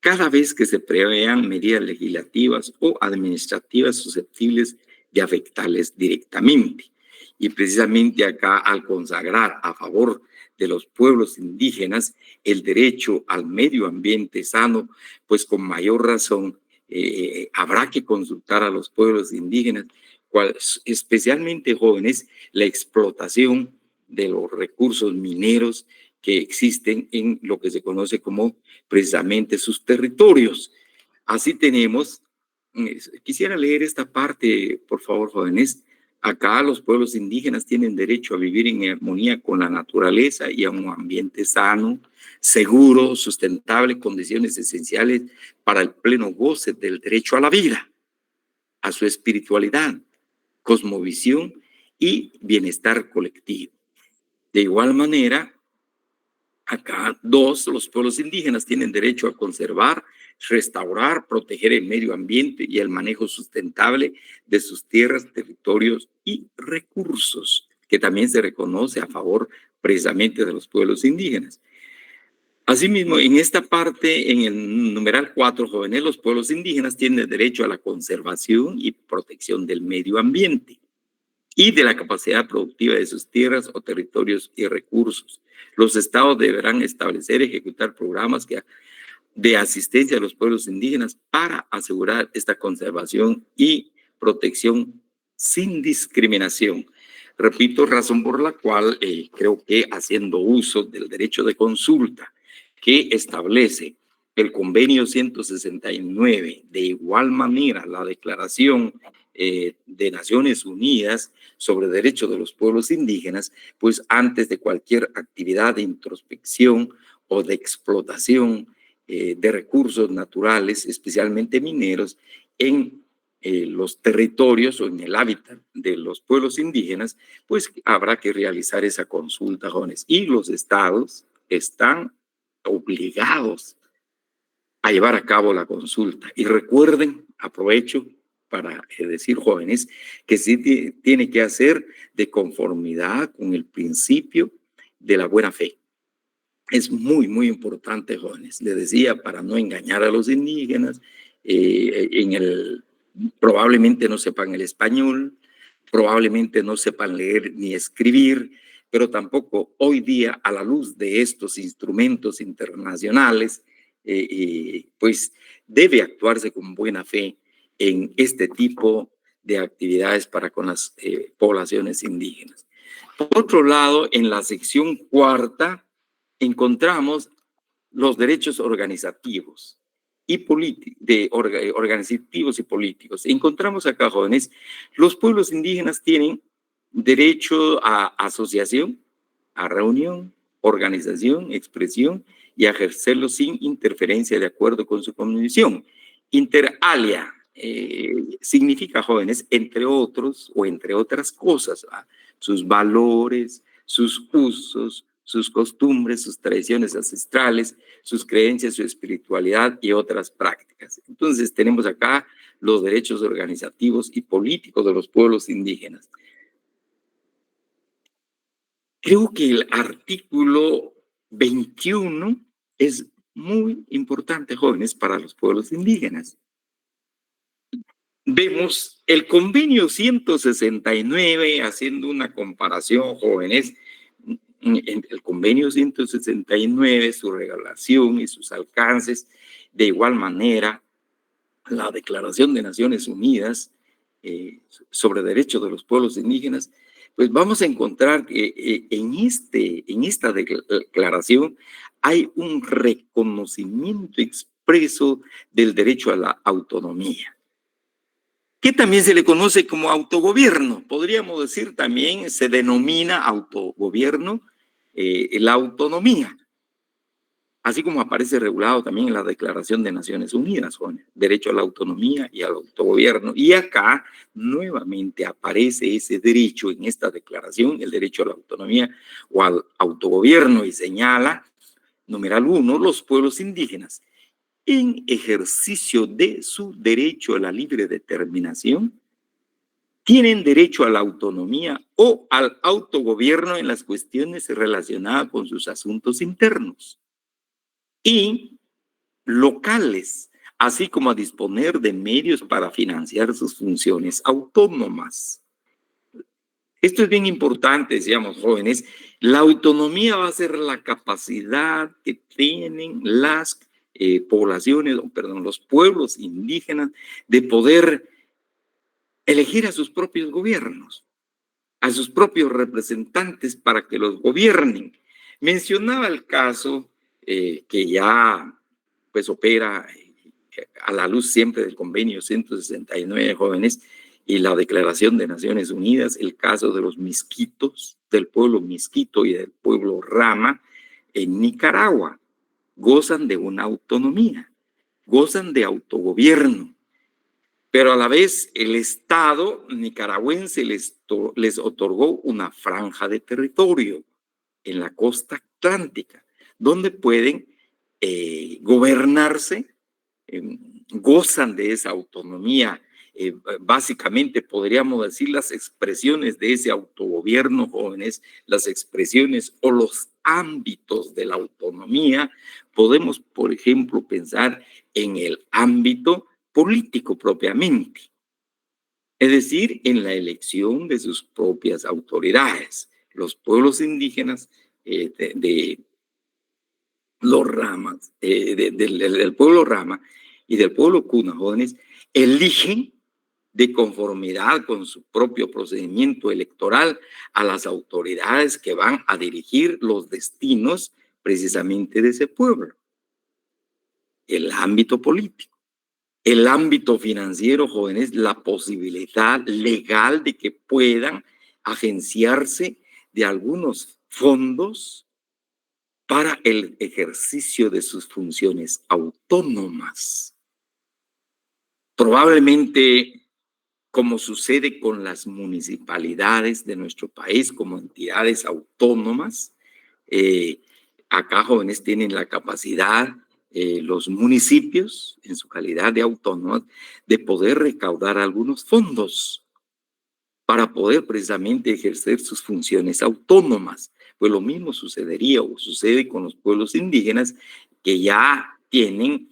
cada vez que se prevean medidas legislativas o administrativas susceptibles de afectarles directamente. Y precisamente acá, al consagrar a favor de los pueblos indígenas el derecho al medio ambiente sano, pues con mayor razón habrá que consultar a los pueblos indígenas, especialmente jóvenes, la explotación de los recursos mineros que existen en lo que se conoce como precisamente sus territorios. Así tenemos, quisiera leer esta parte, por favor, jóvenes. Acá los pueblos indígenas tienen derecho a vivir en armonía con la naturaleza y a un ambiente sano, seguro, sustentable, condiciones esenciales para el pleno goce del derecho a la vida, a su espiritualidad, cosmovisión y bienestar colectivo. De igual manera, acá, 2, los pueblos indígenas tienen derecho a conservar, restaurar, proteger el medio ambiente y el manejo sustentable de sus tierras, territorios y recursos, que también se reconoce a favor precisamente de los pueblos indígenas. Asimismo, en esta parte, en el numeral 4, jóvenes, los pueblos indígenas tienen derecho a la conservación y protección del medio ambiente y de la capacidad productiva de sus tierras o territorios y recursos. Los estados deberán establecer y ejecutar programas que de asistencia a los pueblos indígenas para asegurar esta conservación y protección sin discriminación. Repito, razón por la cual creo que haciendo uso del derecho de consulta que establece el convenio 169, de igual manera la Declaración de Naciones Unidas sobre Derechos de los Pueblos Indígenas, pues antes de cualquier actividad de introspección o de explotación de recursos naturales, especialmente mineros, en los territorios o en el hábitat de los pueblos indígenas, pues habrá que realizar esa consulta, jóvenes. Y los estados están obligados a llevar a cabo la consulta. Y recuerden, aprovecho para decir, jóvenes, que sí tiene que hacer de conformidad con el principio de la buena fe. Es muy, muy importante, jóvenes. Les decía, para no engañar a los indígenas, probablemente no sepan el español, probablemente no sepan leer ni escribir, pero tampoco hoy día, a la luz de estos instrumentos internacionales, pues debe actuarse con buena fe en este tipo de actividades para con las poblaciones indígenas. Por otro lado, en la sección cuarta, encontramos los derechos organizativos y organizativos y políticos. Encontramos acá, jóvenes, los pueblos indígenas tienen derecho a asociación, a reunión, organización, expresión y a ejercerlo sin interferencia de acuerdo con su condición. Inter alia significa, jóvenes, entre otros o entre otras cosas, ¿va? Sus valores, sus usos, sus costumbres, sus tradiciones ancestrales, sus creencias, su espiritualidad y otras prácticas. Entonces tenemos acá los derechos organizativos y políticos de los pueblos indígenas. Creo que el artículo 21 es muy importante, jóvenes, para los pueblos indígenas. Vemos el convenio 169, haciendo una comparación, jóvenes, en el convenio 169, su regulación y sus alcances, de igual manera, la Declaración de Naciones Unidas sobre Derechos de los Pueblos Indígenas, pues vamos a encontrar que en esta declaración hay un reconocimiento expreso del derecho a la autonomía, que también se le conoce como autogobierno. Podríamos decir también se denomina autogobierno la autonomía, así como aparece regulado también en la Declaración de Naciones Unidas, con derecho a la autonomía y al autogobierno. Y acá nuevamente aparece ese derecho en esta declaración, el derecho a la autonomía o al autogobierno, y señala, numeral 1, los pueblos indígenas, en ejercicio de su derecho a la libre determinación, tienen derecho a la autonomía o al autogobierno en las cuestiones relacionadas con sus asuntos internos y locales, así como a disponer de medios para financiar sus funciones autónomas. Esto es bien importante, decíamos, jóvenes. La autonomía va a ser la capacidad que tienen las poblaciones, perdón, los pueblos indígenas de poder elegir a sus propios gobiernos, a sus propios representantes para que los gobiernen. Mencionaba el caso que ya pues opera a la luz siempre del convenio 169, jóvenes, y la Declaración de Naciones Unidas, el caso de los misquitos, del pueblo misquito y del pueblo rama en Nicaragua. Gozan de una autonomía, gozan de autogobierno, pero a la vez el Estado nicaragüense les otorgó una franja de territorio en la costa atlántica, donde pueden gobernarse, gozan de esa autonomía. Básicamente podríamos decir las expresiones de ese autogobierno, jóvenes, las expresiones o los ámbitos de la autonomía. Podemos, por ejemplo, pensar en el ámbito político propiamente, es decir, en la elección de sus propias autoridades. Los pueblos indígenas los ramas, del pueblo rama y del pueblo cuna, jóvenes, eligen de conformidad con su propio procedimiento electoral a las autoridades que van a dirigir los destinos precisamente de ese pueblo. El ámbito político. El ámbito financiero, jóvenes, la posibilidad legal de que puedan agenciarse de algunos fondos para el ejercicio de sus funciones autónomas. Probablemente, como sucede con las municipalidades de nuestro país como entidades autónomas, acá jóvenes tienen la capacidad, los municipios, en su calidad de autónomos, de poder recaudar algunos fondos para poder precisamente ejercer sus funciones autónomas. Pues lo mismo sucedería o sucede con los pueblos indígenas que ya tienen,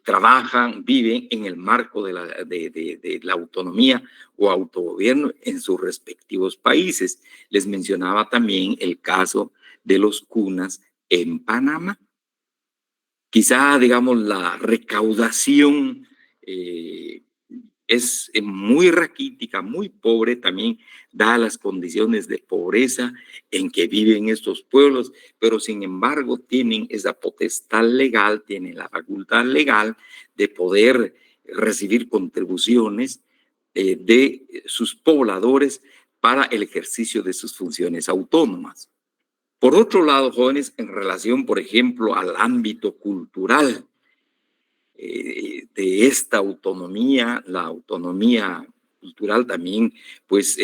trabajan, viven en el marco de la autonomía o autogobierno en sus respectivos países. Les mencionaba también el caso de los cunas en Panamá. Quizá, digamos, la recaudación es muy raquítica, muy pobre también, dadas las condiciones de pobreza en que viven estos pueblos, pero sin embargo tienen esa potestad legal, tienen la facultad legal de poder recibir contribuciones de sus pobladores para el ejercicio de sus funciones autónomas. Por otro lado, jóvenes, en relación, por ejemplo, al ámbito cultural, de esta autonomía, la autonomía cultural también, pues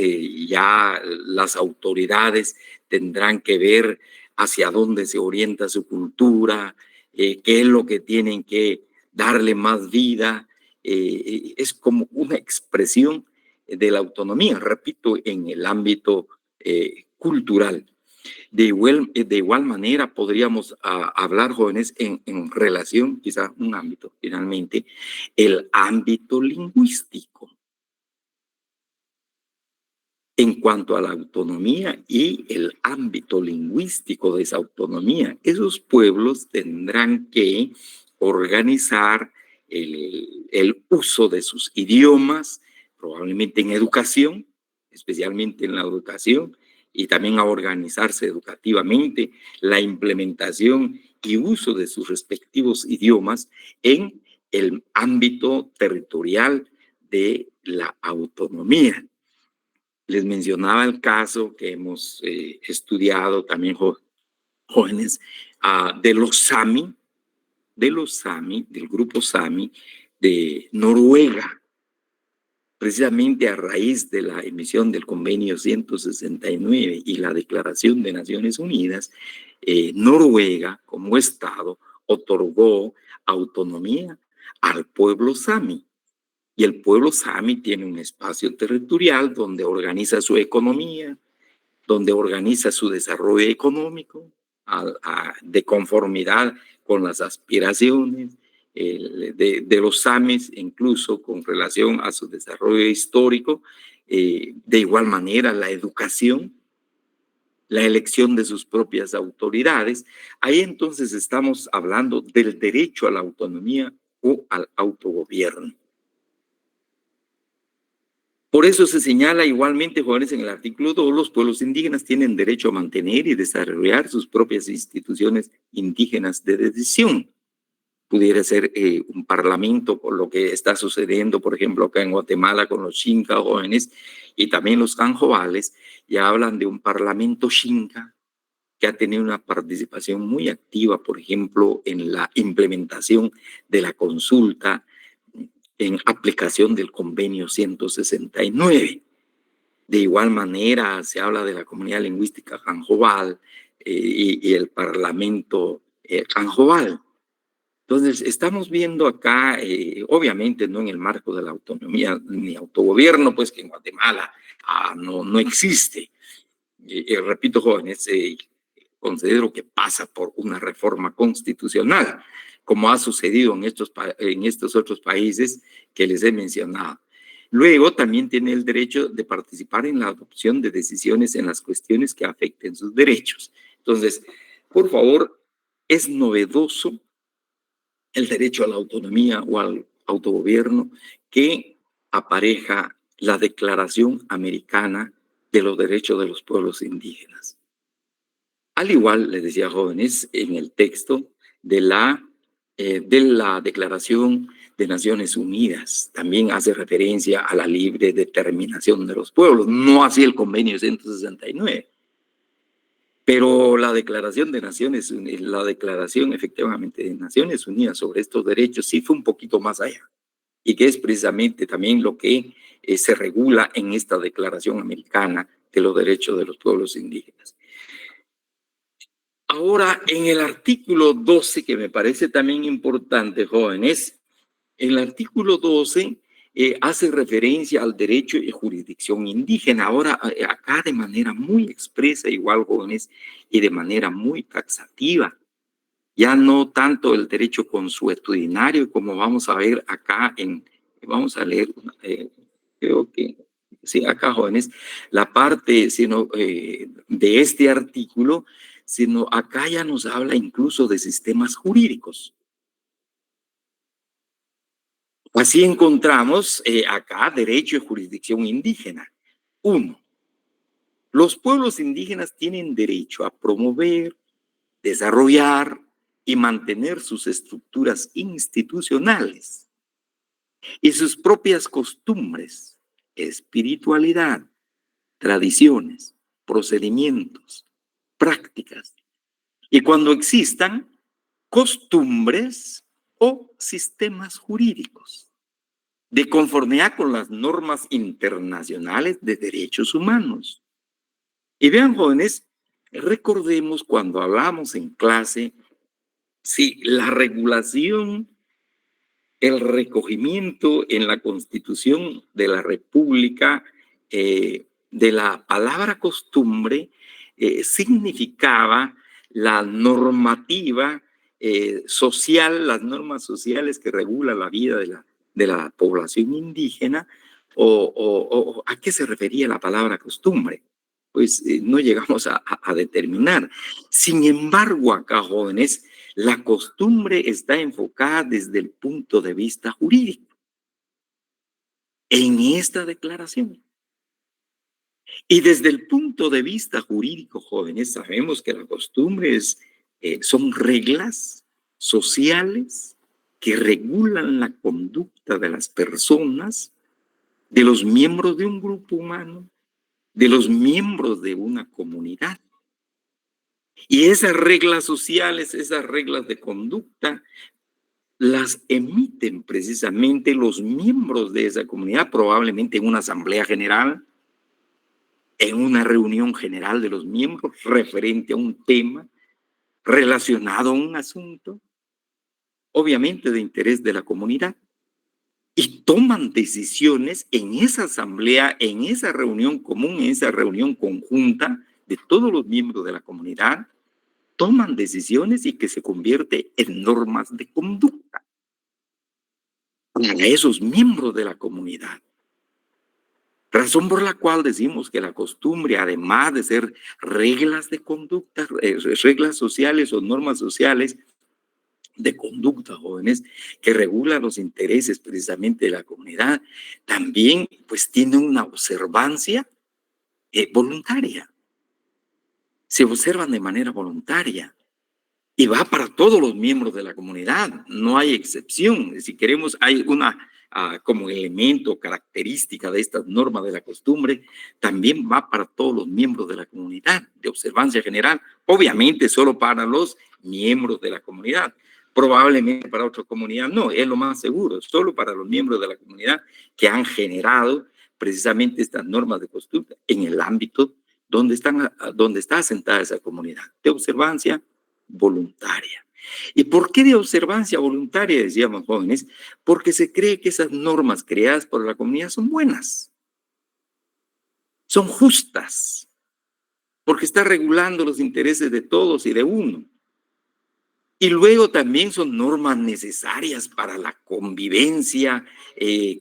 ya las autoridades tendrán que ver hacia dónde se orienta su cultura, qué es lo que tienen que darle más vida. Es como una expresión de la autonomía, repito, en el ámbito cultural. De igual manera podríamos hablar, jóvenes, en relación, quizás un ámbito, finalmente, el ámbito lingüístico. En cuanto a la autonomía y el ámbito lingüístico de esa autonomía, esos pueblos tendrán que organizar el uso de sus idiomas, probablemente en educación, especialmente en la educación, y también a organizarse educativamente, la implementación y uso de sus respectivos idiomas en el ámbito territorial de la autonomía. Les mencionaba el caso que hemos estudiado también, jóvenes, de los Sami, del grupo Sami de Noruega, precisamente a raíz de la emisión del convenio 169 y la Declaración de Naciones Unidas, Noruega como Estado otorgó autonomía al pueblo Sami. Y el pueblo Sami tiene un espacio territorial donde organiza su economía, donde organiza su desarrollo económico de conformidad con las aspiraciones de los samis, incluso con relación a su desarrollo histórico. De igual manera, la educación, la elección de sus propias autoridades. Ahí entonces estamos hablando del derecho a la autonomía o al autogobierno. Por eso se señala igualmente, jóvenes, en el artículo 2, los pueblos indígenas tienen derecho a mantener y desarrollar sus propias instituciones indígenas de decisión. Pudiera ser un parlamento, por lo que está sucediendo, por ejemplo, acá en Guatemala con los Xinca jóvenes y también los Canjobales, ya hablan de un parlamento Xinca que ha tenido una participación muy activa, por ejemplo, en la implementación de la consulta en aplicación del convenio 169. De igual manera, se habla de la comunidad lingüística Canjobal y el parlamento Canjobal. Entonces, estamos viendo acá, obviamente no en el marco de la autonomía ni autogobierno, pues que en Guatemala no existe. Repito, jóvenes, considero que pasa por una reforma constitucional, como ha sucedido en estos otros países que les he mencionado. Luego también tiene el derecho de participar en la adopción de decisiones en las cuestiones que afecten sus derechos. Entonces, por favor, es novedoso el derecho a la autonomía o al autogobierno que apareja la Declaración Americana de los Derechos de los Pueblos Indígenas. Al igual, les decía, jóvenes, en el texto de la Declaración de Naciones Unidas también hace referencia a la libre determinación de los pueblos, no así el convenio 169. Pero la Declaración de Naciones Unidas, la Declaración efectivamente de Naciones Unidas sobre estos derechos sí fue un poquito más allá, y que es precisamente también lo que se regula en esta Declaración Americana de los Derechos de los Pueblos Indígenas. Ahora, en el artículo 12, que me parece también importante, jóvenes, el artículo 12 hace referencia al derecho de jurisdicción indígena. Ahora, acá de manera muy expresa, igual, jóvenes, y de manera muy taxativa. Ya no tanto el derecho consuetudinario, como vamos a ver acá vamos a leer, creo que, sí, acá, jóvenes, la parte, sino, de este artículo, sino acá ya nos habla incluso de sistemas jurídicos. Así encontramos acá derecho de jurisdicción indígena. 1. Los pueblos indígenas tienen derecho a promover, desarrollar y mantener sus estructuras institucionales y sus propias costumbres, espiritualidad, tradiciones, procedimientos, prácticas, y cuando existan, costumbres o sistemas jurídicos de conformidad con las normas internacionales de derechos humanos. Y vean, jóvenes, recordemos cuando hablamos en clase, si la regulación, el recogimiento en la Constitución de la República de la palabra costumbre significaba la normativa social, las normas sociales que regulan la vida de la población indígena, o ¿a qué se refería la palabra costumbre? Pues no llegamos a determinar. Sin embargo, acá, jóvenes, la costumbre está enfocada desde el punto de vista jurídico en esta declaración. Y desde el punto de vista jurídico, jóvenes, sabemos que la costumbre son reglas sociales que regulan la conducta de las personas, de los miembros de un grupo humano, de los miembros de una comunidad. Y esas reglas sociales, esas reglas de conducta, las emiten precisamente los miembros de esa comunidad, probablemente en una asamblea general, en una reunión general de los miembros referente a un tema relacionado a un asunto, obviamente de interés de la comunidad, y toman decisiones en esa asamblea, en esa reunión común, en esa reunión conjunta de todos los miembros de la comunidad, toman decisiones y que se convierte en normas de conducta para esos miembros de la comunidad. Razón por la cual decimos que la costumbre, además de ser reglas de conducta, reglas sociales o normas sociales de conducta, jóvenes, que regulan los intereses precisamente de la comunidad, también pues tiene una observancia voluntaria. Se observan de manera voluntaria. Y va para todos los miembros de la comunidad, no hay excepción. Si queremos, hay una como elemento, característica de estas normas de la costumbre, también va para todos los miembros de la comunidad, de observancia general, obviamente solo para los miembros de la comunidad, probablemente para otra comunidad no, es lo más seguro, solo para los miembros de la comunidad que han generado precisamente estas normas de costumbre en el ámbito donde está asentada esa comunidad, de observancia voluntaria. ¿Y por qué de observancia voluntaria, decíamos, jóvenes? Porque se cree que esas normas creadas por la comunidad son buenas, son justas, porque está regulando los intereses de todos y de uno. Y luego también son normas necesarias para la convivencia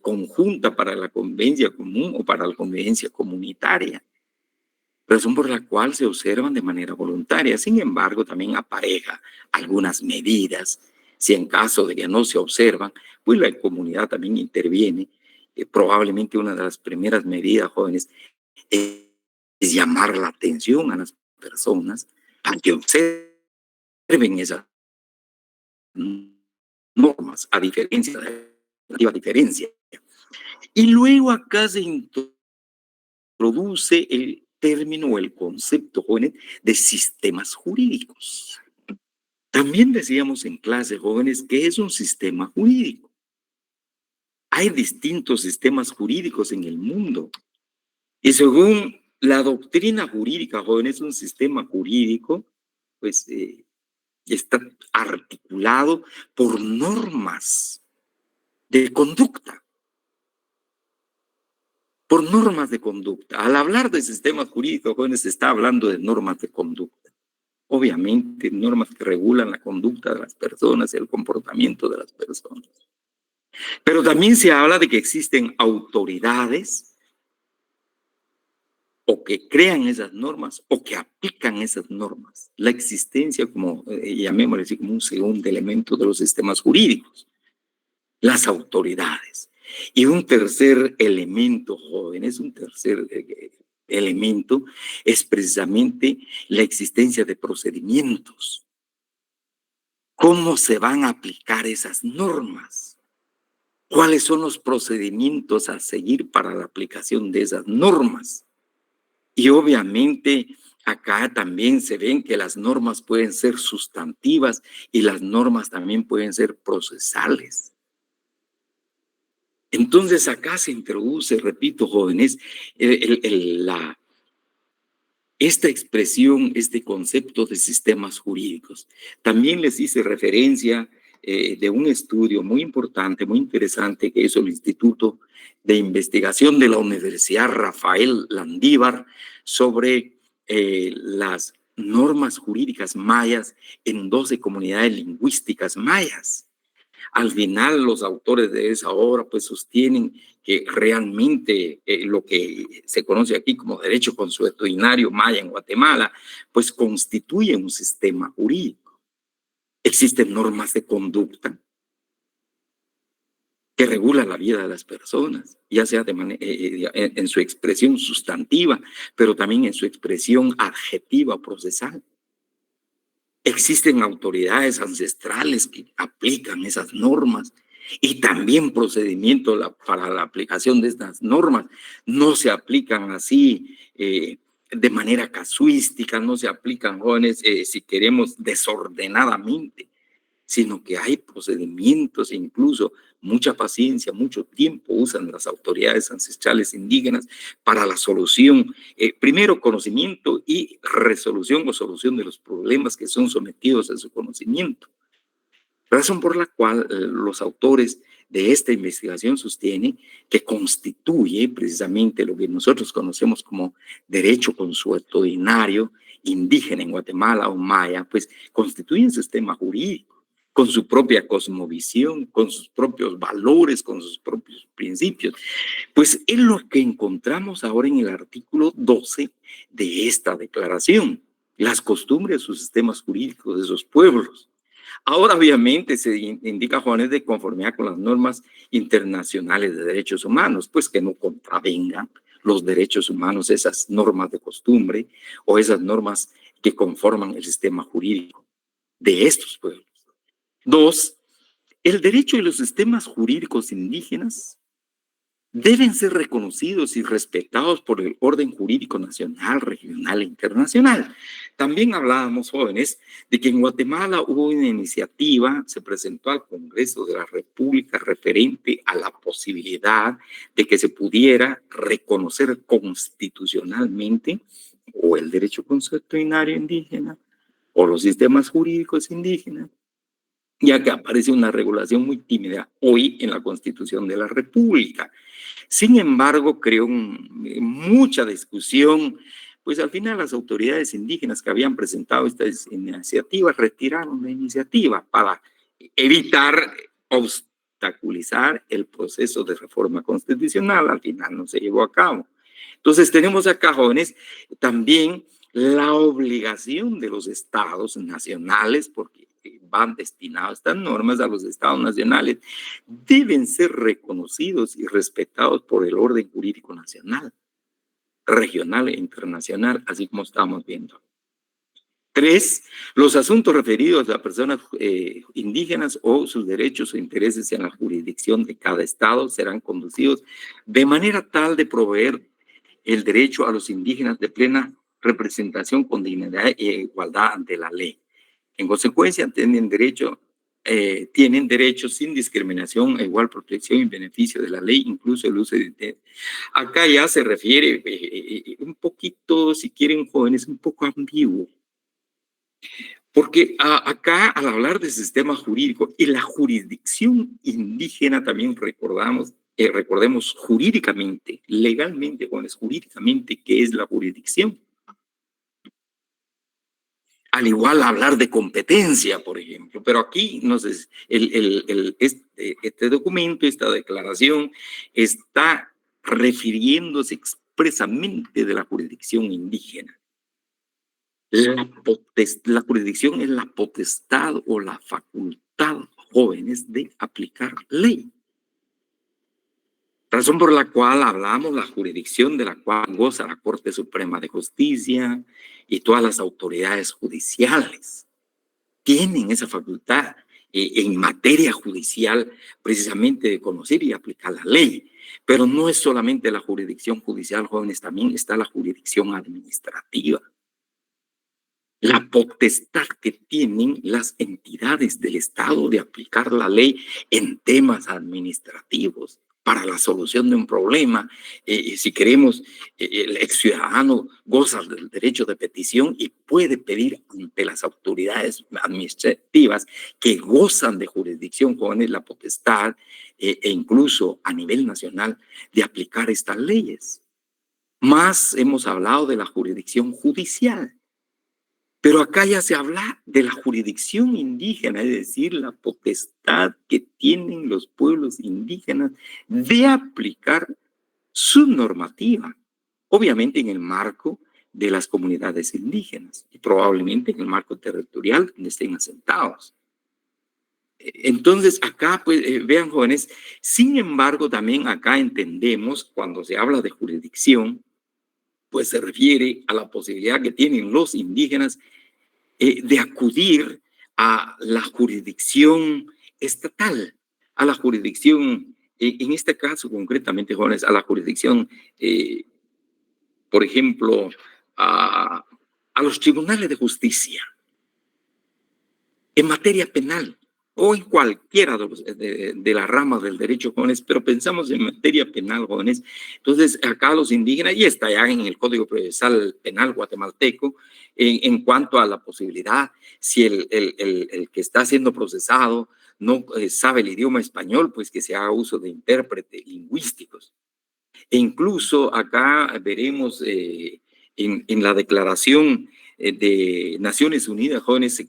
conjunta, para la convivencia común o para la convivencia comunitaria. razón por la cual se observan de manera voluntaria. Sin embargo, también apareja algunas medidas. Si en caso de que no se observan, pues la comunidad también interviene. Probablemente una de las primeras medidas, jóvenes, es llamar la atención a las personas para que observen esas normas, a diferencia. Y luego acá se introduce el término o el concepto, jóvenes, de sistemas jurídicos. También decíamos en clase, jóvenes, que es un sistema jurídico. Hay distintos sistemas jurídicos en el mundo. Y según la doctrina jurídica, jóvenes, un sistema jurídico, pues está articulado por normas de conducta. Por normas de conducta. Al hablar de sistemas jurídicos, jóvenes, se está hablando de normas de conducta. Obviamente, normas que regulan la conducta de las personas y el comportamiento de las personas. Pero también se habla de que existen autoridades o que crean esas normas o que aplican esas normas. La existencia, como llamémosle así, como un segundo elemento de los sistemas jurídicos. Las autoridades. Y un tercer elemento, jóvenes, un tercer elemento es precisamente la existencia de procedimientos. ¿Cómo se van a aplicar esas normas? ¿Cuáles son los procedimientos a seguir para la aplicación de esas normas? Y obviamente acá también se ven que las normas pueden ser sustantivas y las normas también pueden ser procesales. Entonces acá se introduce, repito, jóvenes, esta expresión, este concepto de sistemas jurídicos. También les hice referencia de un estudio muy importante, muy interesante que hizo el Instituto de Investigación de la Universidad Rafael Landívar sobre las normas jurídicas mayas en 12 comunidades lingüísticas mayas. Al final, los autores de esa obra pues sostienen que realmente lo que se conoce aquí como derecho consuetudinario maya en Guatemala, pues constituye un sistema jurídico. Existen normas de conducta que regulan la vida de las personas, ya sea en su expresión sustantiva, pero también en su expresión adjetiva o procesal. Existen autoridades ancestrales que aplican esas normas y también procedimientos para la aplicación de estas normas. No se aplican así de manera casuística, no se aplican, jóvenes, si queremos, desordenadamente, sino que hay procedimientos e incluso mucha paciencia, mucho tiempo usan las autoridades ancestrales indígenas para la solución, primero conocimiento y resolución o solución de los problemas que son sometidos a su conocimiento. Razón por la cual los autores de esta investigación sostienen que constituye precisamente lo que nosotros conocemos como derecho consuetudinario indígena en Guatemala o maya, pues constituye un sistema jurídico con su propia cosmovisión, con sus propios valores, con sus propios principios. Pues es lo que encontramos ahora en el artículo 12 de esta declaración, las costumbres, sus sistemas jurídicos de esos pueblos. Ahora, obviamente, se indica, jóvenes, de conformidad con las normas internacionales de derechos humanos, pues que no contravengan los derechos humanos, esas normas de costumbre o esas normas que conforman el sistema jurídico de estos pueblos. Dos, el derecho y los sistemas jurídicos indígenas deben ser reconocidos y respetados por el orden jurídico nacional, regional e internacional. También hablábamos, jóvenes, de que en Guatemala hubo una iniciativa, se presentó al Congreso de la República referente a la posibilidad de que se pudiera reconocer constitucionalmente o el derecho consuetudinario indígena o los sistemas jurídicos indígenas, ya que aparece una regulación muy tímida hoy en la Constitución de la República. Sin embargo, creó mucha discusión, pues al final las autoridades indígenas que habían presentado esta iniciativa retiraron la iniciativa para evitar obstaculizar el proceso de reforma constitucional. Al final no se llevó a cabo. Entonces tenemos acá, jóvenes, también la obligación de los estados nacionales, porque van destinadas estas normas a los estados nacionales, deben ser reconocidos y respetados por el orden jurídico nacional, regional e internacional, así como estamos viendo. 3, los asuntos referidos a personas indígenas o sus derechos o intereses en la jurisdicción de cada estado serán conducidos de manera tal de proveer el derecho a los indígenas de plena representación con dignidad e igualdad ante la ley. En consecuencia, tienen derecho sin discriminación, a igual protección y beneficio de la ley, incluso el uso de... Acá ya se refiere un poquito, si quieren jóvenes, un poco ambiguo. Porque acá, al hablar de sistema jurídico y la jurisdicción indígena, también recordemos jurídicamente, legalmente, jóvenes, jurídicamente, ¿qué es la jurisdicción? Al igual hablar de competencia, por ejemplo, pero aquí este documento, esta declaración, está refiriéndose expresamente de la jurisdicción indígena. La jurisdicción es la potestad o la facultad, jóvenes, de aplicar ley. Razón por la cual hablamos la jurisdicción de la cual goza la Corte Suprema de Justicia y todas las autoridades judiciales. Tienen esa facultad en materia judicial precisamente de conocer y aplicar la ley. Pero no es solamente la jurisdicción judicial, jóvenes, también está la jurisdicción administrativa. La potestad que tienen las entidades del Estado de aplicar la ley en temas administrativos para la solución de un problema. Si queremos, el ciudadano goza del derecho de petición y puede pedir ante las autoridades administrativas que gozan de jurisdicción con la potestad e incluso a nivel nacional de aplicar estas leyes. Más hemos hablado de la jurisdicción judicial. Pero acá ya se habla de la jurisdicción indígena, es decir, la potestad que tienen los pueblos indígenas de aplicar su normativa, obviamente en el marco de las comunidades indígenas y probablemente en el marco territorial donde estén asentados. Entonces acá, pues, vean jóvenes, sin embargo también acá entendemos cuando se habla de jurisdicción, pues se refiere a la posibilidad que tienen los indígenas de acudir a la jurisdicción estatal, a la jurisdicción, en este caso concretamente, jóvenes, a la jurisdicción, por ejemplo, a los tribunales de justicia, en materia penal o en cualquiera de las ramas del derecho, jóvenes, pero pensamos en materia penal, jóvenes. Entonces, acá los indígenas, y está ya en el Código Procesal Penal guatemalteco, en cuanto a la posibilidad, si el que está siendo procesado no sabe el idioma español, pues que se haga uso de intérpretes lingüísticos. E incluso acá veremos en la declaración de Naciones Unidas, jóvenes,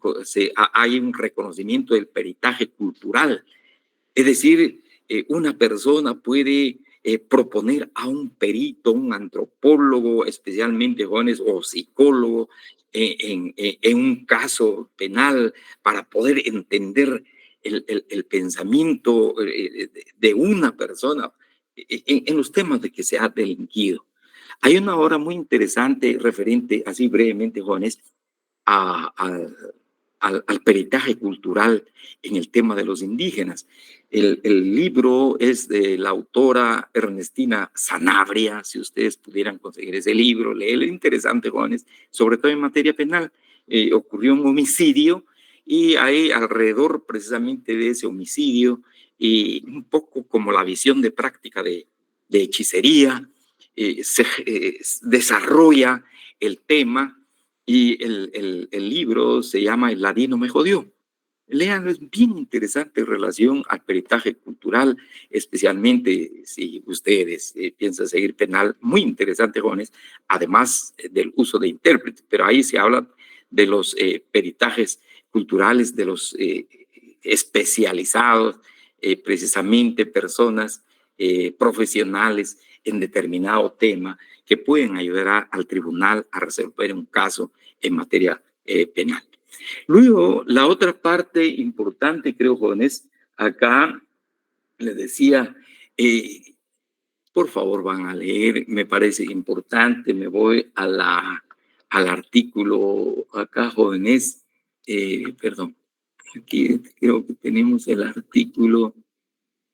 hay un reconocimiento del peritaje cultural. Es decir, una persona puede proponer a un perito, un antropólogo, especialmente jóvenes, o psicólogo, en un caso penal para poder entender el pensamiento de una persona en los temas de que se ha delinquido. Hay una obra muy interesante referente, así brevemente, jóvenes, al peritaje cultural en el tema de los indígenas. El libro es de la autora Ernestina Sanabria. Si ustedes pudieran conseguir ese libro, léelo, interesante, jóvenes, sobre todo en materia penal. Ocurrió un homicidio y ahí alrededor precisamente de ese homicidio y un poco como la visión de práctica de hechicería, se desarrolla el tema y el libro se llama El ladino me jodió. Léanlo, es bien interesante en relación al peritaje cultural, especialmente si ustedes piensan seguir penal, muy interesante, jóvenes, además del uso de intérpretes, pero ahí se habla de los peritajes culturales, de los especializados, precisamente personas profesionales en determinado tema que pueden ayudar al tribunal a resolver un caso en materia penal. Luego, la otra parte importante, creo, jóvenes, acá les decía, por favor van a leer, me parece importante, me voy al artículo acá, jóvenes, perdón, aquí creo que tenemos el artículo,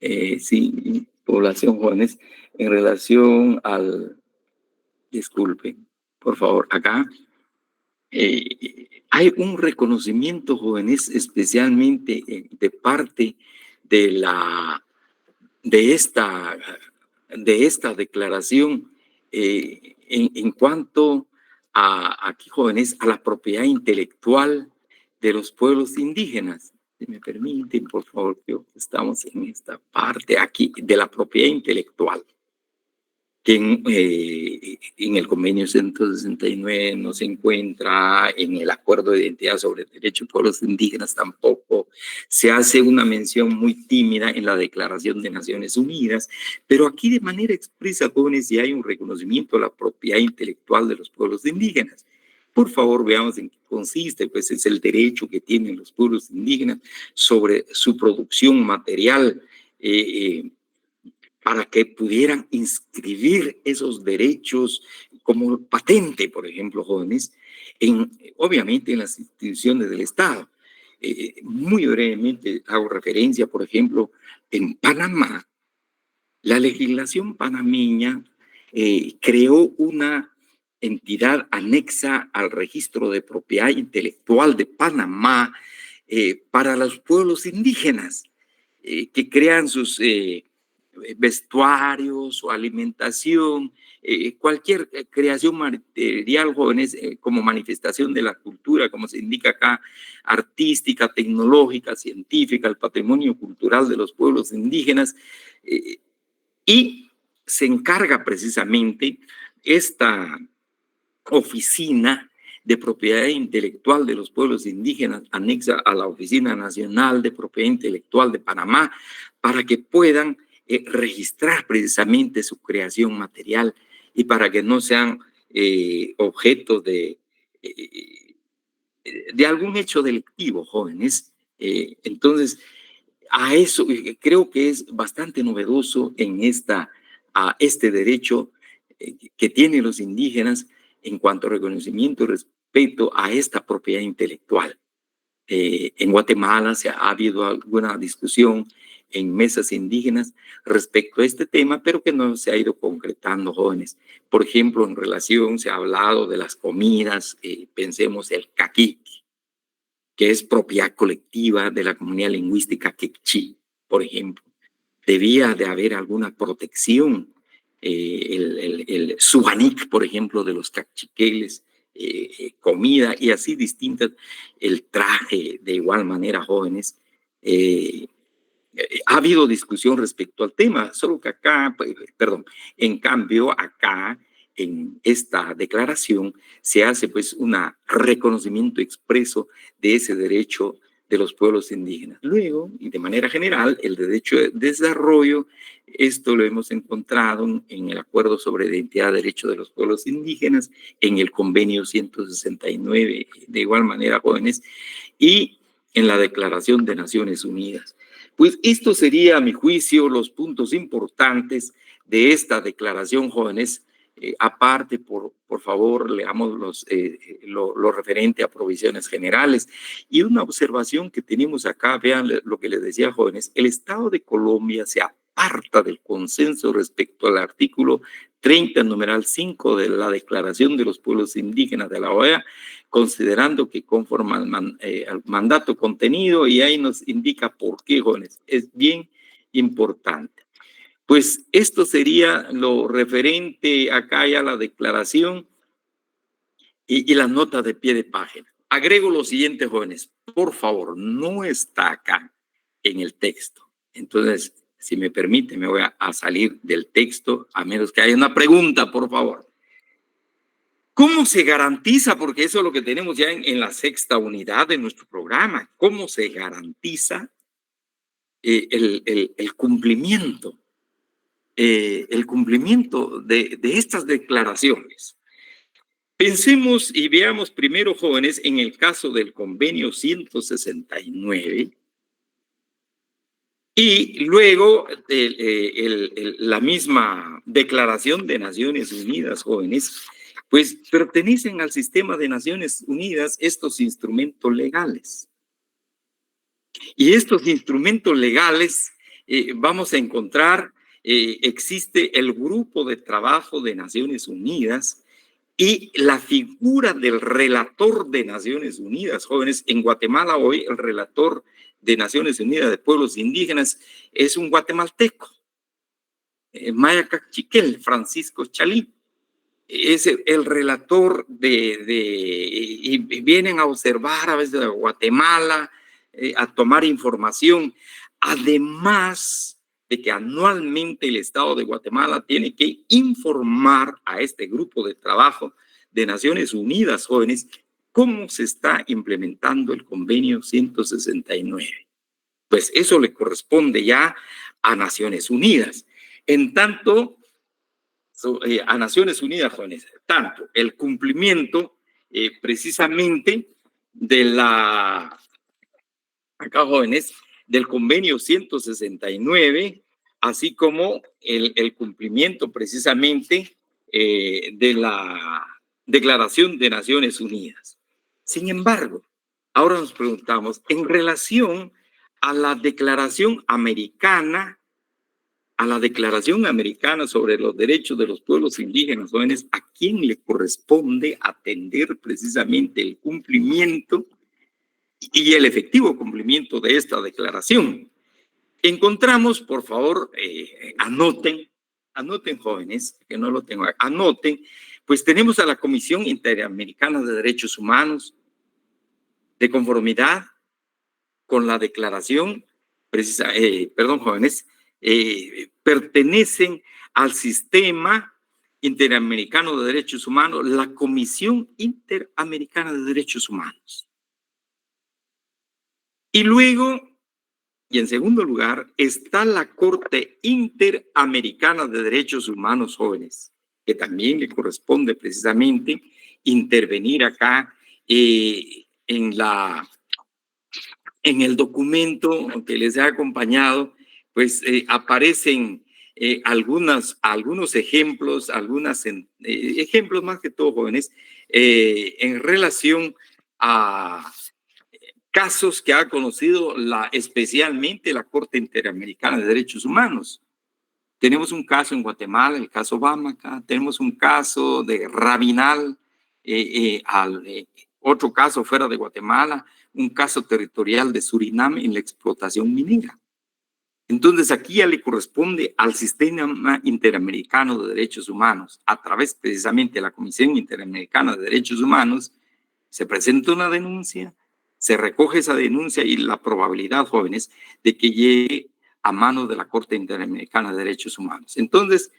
sí, población jóvenes, en relación al, disculpen, por favor, acá hay un reconocimiento, jóvenes, especialmente de parte de la de esta, de esta declaración en cuanto a, aquí jóvenes, a la propiedad intelectual de los pueblos indígenas. Si me permiten, por favor, que estamos en esta parte aquí de la propiedad intelectual que en el convenio 169 no se encuentra, en el acuerdo de identidad sobre derechos de pueblos indígenas tampoco, se hace una mención muy tímida en la Declaración de Naciones Unidas, pero aquí de manera expresa, jóvenes, ya hay un reconocimiento a la propiedad intelectual de los pueblos indígenas. Por favor, veamos en qué consiste, pues es el derecho que tienen los pueblos indígenas sobre su producción material, para que pudieran inscribir esos derechos como patente, por ejemplo, jóvenes, obviamente en las instituciones del Estado. Muy brevemente hago referencia, por ejemplo, en Panamá, la legislación panameña creó una entidad anexa al registro de propiedad intelectual de Panamá para los pueblos indígenas que crean sus vestuarios, su alimentación, cualquier creación material, jóvenes, como manifestación de la cultura, como se indica acá, artística, tecnológica, científica, el patrimonio cultural de los pueblos indígenas, y se encarga precisamente esta oficina de propiedad intelectual de los pueblos indígenas, anexa a la Oficina Nacional de Propiedad Intelectual de Panamá, para que puedan registrar precisamente su creación material y para que no sean objetos de algún hecho delictivo, jóvenes. Entonces, a eso creo que es bastante novedoso en a este derecho que tienen los indígenas en cuanto a reconocimiento y respeto a esta propiedad intelectual. En Guatemala ha habido alguna discusión en mesas indígenas respecto a este tema, pero que no se ha ido concretando, jóvenes. Por ejemplo, en relación, se ha hablado de las comidas, pensemos el caquic, que es propiedad colectiva de la comunidad lingüística quechí, por ejemplo. Debía de haber alguna protección, el suanic, por ejemplo, de los cachiqueles, comida y así distintas, el traje de igual manera, jóvenes. Ha habido discusión respecto al tema, solo que acá, perdón, en cambio acá en esta declaración se hace pues un reconocimiento expreso de ese derecho de los pueblos indígenas. Luego, y de manera general, el derecho de desarrollo, esto lo hemos encontrado en el Acuerdo sobre Identidad y Derecho de los Pueblos Indígenas, en el Convenio 169, de igual manera, jóvenes, y en la Declaración de Naciones Unidas. Pues esto sería, a mi juicio, los puntos importantes de esta declaración, jóvenes. Aparte, por favor, leamos lo referente a provisiones generales. Y una observación que tenemos acá, vean lo que les decía, jóvenes, el Estado de Colombia se aparta del consenso respecto al artículo 30, numeral 5 de la Declaración de los Pueblos Indígenas de la OEA, considerando que conforme al mandato contenido, y ahí nos indica por qué, jóvenes, es bien importante. Pues esto sería lo referente acá ya a la declaración y las notas de pie de página. Agrego lo siguiente, jóvenes, por favor, no está acá en el texto. Entonces, si me permite, me voy a salir del texto, a menos que haya una pregunta, por favor. ¿Cómo se garantiza? Porque eso es lo que tenemos ya en la sexta unidad de nuestro programa. ¿Cómo se garantiza el cumplimiento el cumplimiento de estas declaraciones. Pensemos y veamos primero, jóvenes, en el caso del convenio 169 y luego la misma Declaración de Naciones Unidas, jóvenes, pues pertenecen al sistema de Naciones Unidas estos instrumentos legales. Y estos instrumentos legales vamos a encontrar, existe el Grupo de Trabajo de Naciones Unidas y la figura del relator de Naciones Unidas, jóvenes. En Guatemala hoy el relator de Naciones Unidas de Pueblos Indígenas es un guatemalteco, Maya Cachiquel, Francisco Chalí. Es el relator y vienen a observar a veces a Guatemala, a tomar información, además de que anualmente el Estado de Guatemala tiene que informar a este grupo de trabajo de Naciones Unidas, jóvenes, cómo se está implementando el convenio 169. Pues eso le corresponde ya a Naciones Unidas. En tanto, a Naciones Unidas, jóvenes, tanto el cumplimiento precisamente de acá, jóvenes, del convenio 169, así como el cumplimiento precisamente de la Declaración de Naciones Unidas. Sin embargo, ahora nos preguntamos, en relación a la Declaración Americana, sobre los derechos de los pueblos indígenas, jóvenes, ¿a quién le corresponde atender precisamente el cumplimiento y el efectivo cumplimiento de esta declaración? Encontramos, por favor, anoten, jóvenes, que no lo tengo, anoten, pues tenemos a la Comisión Interamericana de Derechos Humanos, de conformidad con la declaración, jóvenes, pertenecen al sistema interamericano de derechos humanos, la Comisión Interamericana de Derechos Humanos. Y luego, y en segundo lugar, está la Corte Interamericana de Derechos Humanos, jóvenes, que también le corresponde precisamente intervenir acá en el documento que les he acompañado, pues aparecen algunos ejemplos, ejemplos más que todo, jóvenes, en relación a casos que ha conocido especialmente la Corte Interamericana de Derechos Humanos. Tenemos un caso en Guatemala, el caso Bámaca, tenemos un caso de Rabinal, otro caso fuera de Guatemala, un caso territorial de Surinam en la explotación minera. Entonces aquí ya le corresponde al Sistema Interamericano de Derechos Humanos, a través precisamente de la Comisión Interamericana de Derechos Humanos, se presenta una denuncia, se recoge esa denuncia y la probabilidad, jóvenes, de que llegue a manos de la Corte Interamericana de Derechos Humanos. Entonces,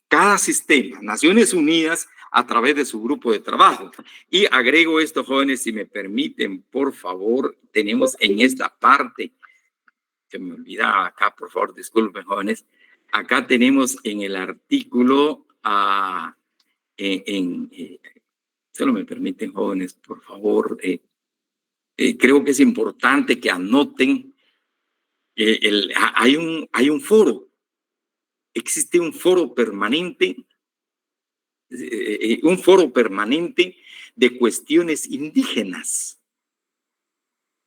cada sistema, Naciones Unidas, a través de su grupo de trabajo. Y agrego esto, jóvenes, si me permiten, por favor, tenemos en esta parte, que me olvidaba acá, por favor, disculpen, jóvenes, acá tenemos en el artículo, solo me permiten, jóvenes, por favor, creo que es importante que anoten, hay un foro, existe un foro permanente, de cuestiones indígenas.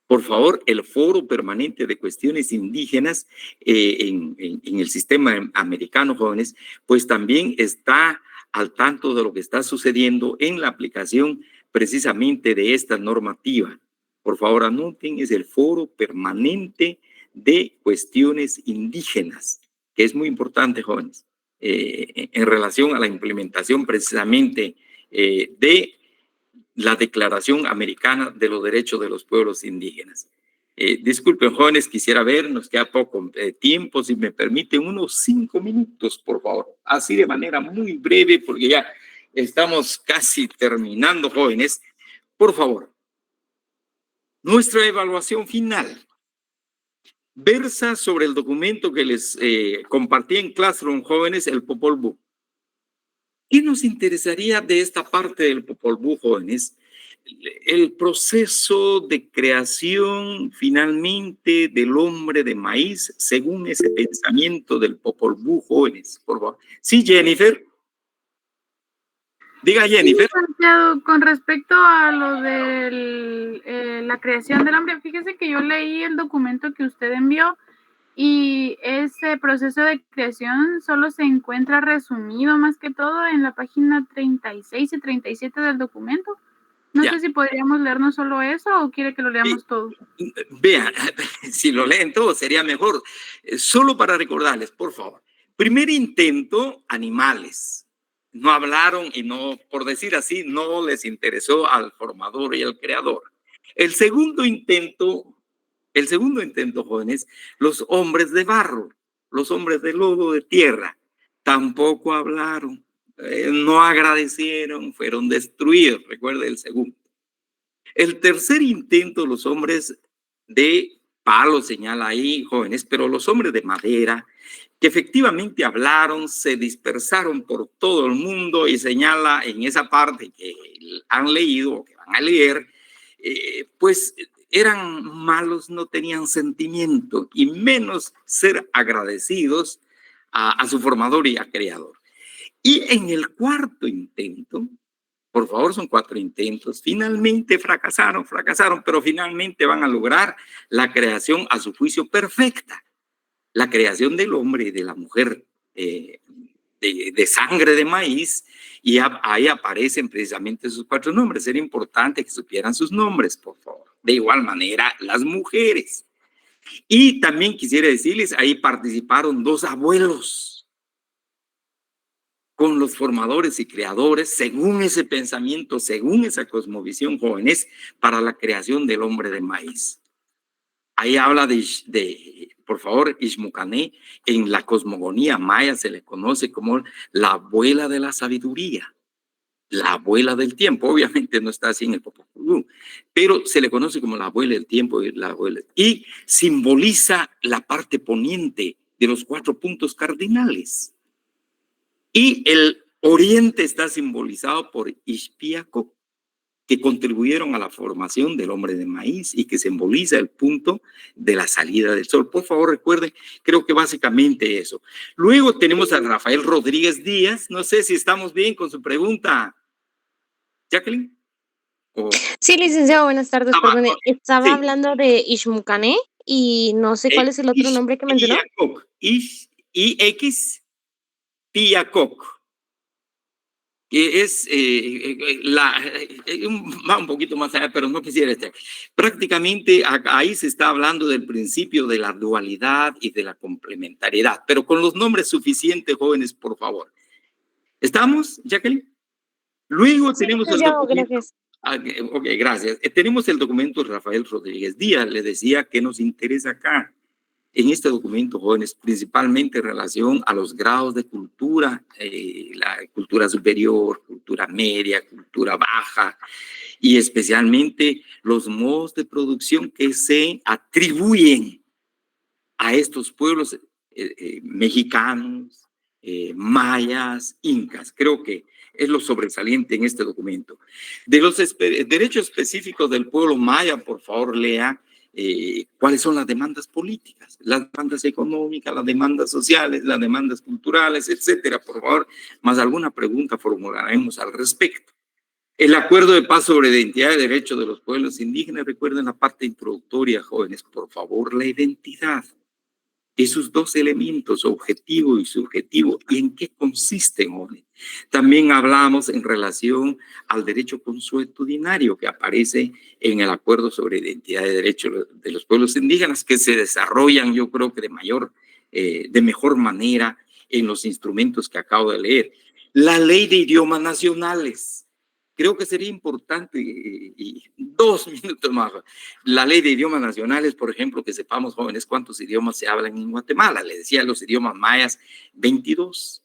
Por favor, el foro permanente de cuestiones indígenas en el sistema americano, jóvenes, pues también está al tanto de lo que está sucediendo en la aplicación precisamente de esta normativa. Por favor, anoten, es el foro permanente de cuestiones indígenas, que es muy importante, jóvenes, en relación a la implementación precisamente de la Declaración Americana de los Derechos de los Pueblos Indígenas. Disculpen, jóvenes, quisiera ver, nos queda poco tiempo, si me permiten unos 5 minutos, por favor, así de manera muy breve, porque ya estamos casi terminando, jóvenes. Por favor, nuestra evaluación final. versa sobre el documento que les compartí en Classroom, jóvenes, el Popol Vuh. ¿Qué nos interesaría de esta parte del Popol Vuh, jóvenes? El proceso de creación finalmente del hombre de maíz según ese pensamiento del Popol Vuh, jóvenes, por favor. Sí, Jennifer. Diga, Jennifer. Sí, Santiago, con respecto a lo de la creación del hombre, fíjese que yo leí el documento que usted envió y ese proceso de creación solo se encuentra resumido más que todo en la página 36 y 37 del documento. No sé si podríamos leernos solo eso o quiere que lo leamos todo. Vean, si lo leen todo sería mejor. Solo para recordarles, por favor. Primer intento, animales. No hablaron y no, por decir así, no les interesó al formador y al creador. El segundo intento, jóvenes, los hombres de barro, los hombres de lodo, de tierra, tampoco hablaron, no agradecieron, fueron destruidos. Recuerde el segundo. El tercer intento, los hombres de palo, señala ahí, jóvenes, pero los hombres de madera, que efectivamente hablaron, se dispersaron por todo el mundo y señala en esa parte que han leído o que van a leer, pues eran malos, no tenían sentimiento y menos ser agradecidos a su formador y a creador. Y en el cuarto intento, por favor, son 4 intentos. Finalmente fracasaron, pero finalmente van a lograr la creación a su juicio perfecta. La creación del hombre y de la mujer de sangre de maíz, y ahí aparecen precisamente sus 4 nombres. Era importante que supieran sus nombres, por favor. De igual manera, las mujeres. Y también quisiera decirles, ahí participaron 2 abuelos con los formadores y creadores, según ese pensamiento, según esa cosmovisión, jóvenes, para la creación del hombre de maíz. Ahí habla por favor, Ixmucané, en la cosmogonía maya se le conoce como la abuela de la sabiduría, la abuela del tiempo. Obviamente no está así en el Popol Vuh, pero se le conoce como la abuela del tiempo y simboliza la parte poniente de los 4 puntos cardinales. Y el oriente está simbolizado por Ixpiaco, que contribuyeron a la formación del hombre de maíz y que simboliza el punto de la salida del sol. Por favor, recuerden, creo que básicamente eso. Luego tenemos a Rafael Rodríguez Díaz. No sé si estamos bien con su pregunta, Jacqueline. Sí, licenciado, buenas tardes. Perdone, estaba hablando de Ixmucané y no sé cuál es el otro nombre que mencionó. Ixpiacoc, que es va un poquito más allá, pero no quisiera estar. Prácticamente ahí se está hablando del principio de la dualidad y de la complementariedad, pero con los nombres suficientes, jóvenes, por favor. ¿Estamos, Jacqueline? Luego tenemos el documento. Gracias. Ok, gracias. Tenemos el documento de Rafael Rodríguez Díaz. Le decía que nos interesa acá. En este documento, jóvenes, principalmente en relación a los grados de cultura, la cultura superior, cultura media, cultura baja, y especialmente los modos de producción que se atribuyen a estos pueblos mexicanos, mayas, incas. Creo que es lo sobresaliente en este documento. De los derechos específicos del pueblo maya, por favor, lea cuáles son las demandas políticas, las demandas económicas, las demandas sociales, las demandas culturales, etcétera. Por favor, más alguna pregunta formularemos al respecto. El acuerdo de paz sobre identidad y derechos de los pueblos indígenas. Recuerden la parte introductoria, jóvenes, por favor, la identidad. Esos 2 elementos, objetivo y subjetivo, ¿y en qué consisten, jóvenes? También hablamos en relación al derecho consuetudinario que aparece en el acuerdo sobre identidad y derechos de los pueblos indígenas, que se desarrollan, yo creo que de mejor manera en los instrumentos que acabo de leer. La ley de idiomas nacionales. Creo que sería importante, y 2 minutos más, la ley de idiomas nacionales, por ejemplo, que sepamos, jóvenes, cuántos idiomas se hablan en Guatemala. Le decía los idiomas mayas, 22.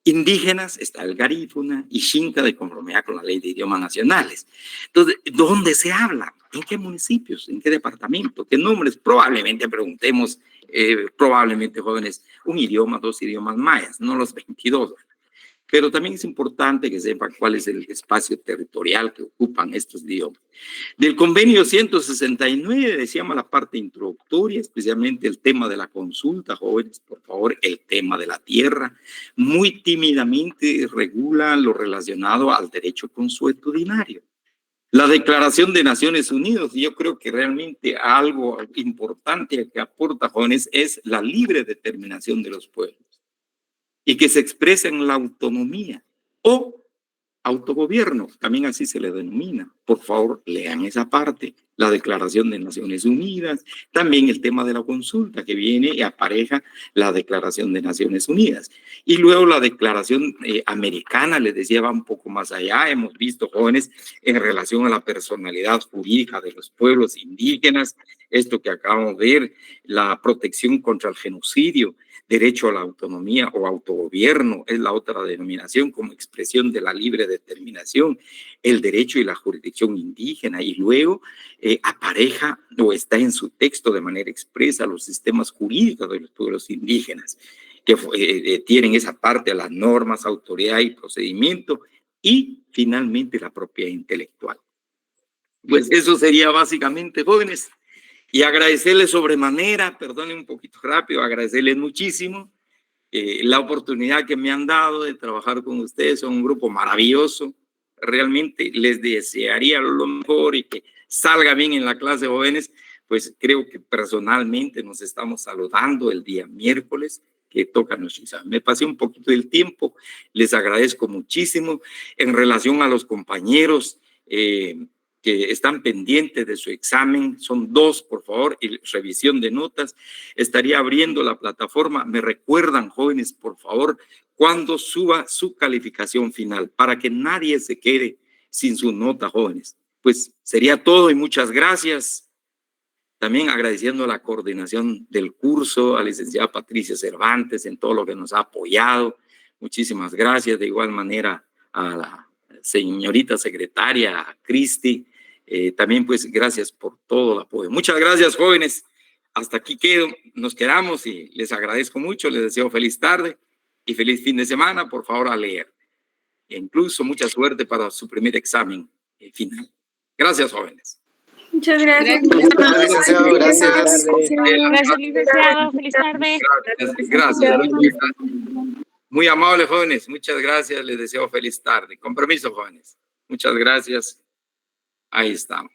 indígenas está el garífuna y xinca de conformidad con la ley de idiomas nacionales. Entonces, ¿dónde se habla? ¿En qué municipios? ¿En qué departamento? ¿Qué nombres? Probablemente preguntemos, probablemente jóvenes, un idioma, 2 idiomas mayas, no los 22. Pero también es importante que sepan cuál es el espacio territorial que ocupan estos idiomas. Del convenio 169 decíamos la parte introductoria, especialmente el tema de la consulta, jóvenes, por favor, el tema de la tierra, muy tímidamente regula lo relacionado al derecho consuetudinario. La Declaración de Naciones Unidas, yo creo que realmente algo importante que aporta, jóvenes, es la libre determinación de los pueblos y que se expresa en la autonomía o autogobierno, también así se le denomina. Por favor, lean esa parte, la Declaración de Naciones Unidas, también el tema de la consulta que viene y apareja la Declaración de Naciones Unidas. Y luego la Declaración americana, les decía, va un poco más allá. Hemos visto, jóvenes, en relación a la personalidad jurídica de los pueblos indígenas, esto que acabamos de ver, la protección contra el genocidio, derecho a la autonomía o autogobierno es la otra denominación como expresión de la libre determinación, el derecho y la jurisdicción indígena, y luego apareja o está en su texto de manera expresa los sistemas jurídicos de los pueblos indígenas, que tienen esa parte, las normas, autoridad y procedimiento, y finalmente la propiedad intelectual. Pues eso sería básicamente, jóvenes. Y agradecerles sobremanera, perdonen un poquito rápido, agradecerles muchísimo la oportunidad que me han dado de trabajar con ustedes. Son un grupo maravilloso. Realmente les desearía lo mejor y que salga bien en la clase, jóvenes. Pues creo que personalmente nos estamos saludando el día miércoles que toca nuestro examen. Me pasé un poquito del tiempo, les agradezco muchísimo. En relación a los compañeros que están pendientes de su examen, son 2, por favor, y revisión de notas. Estaría abriendo la plataforma. Me recuerdan, jóvenes, por favor, cuando suba su calificación final, para que nadie se quede sin su nota, jóvenes. Pues sería todo y muchas gracias. También agradeciendo la coordinación del curso, a la licenciada Patricia Cervantes en todo lo que nos ha apoyado. Muchísimas gracias. De igual manera a la señorita secretaria, Cristi. También pues gracias por todo el apoyo. Muchas gracias, jóvenes. Hasta aquí nos quedamos y les agradezco mucho. Les deseo feliz tarde y feliz fin de semana. Por favor, a leer. E incluso mucha suerte para su primer examen final. Gracias, jóvenes. Muchas gracias. Gracias, licenciado. Feliz tarde. Gracias. Muy amables, jóvenes. Muchas gracias. Les deseo feliz tarde. Con permiso, jóvenes. Muchas gracias. Ahí estamos.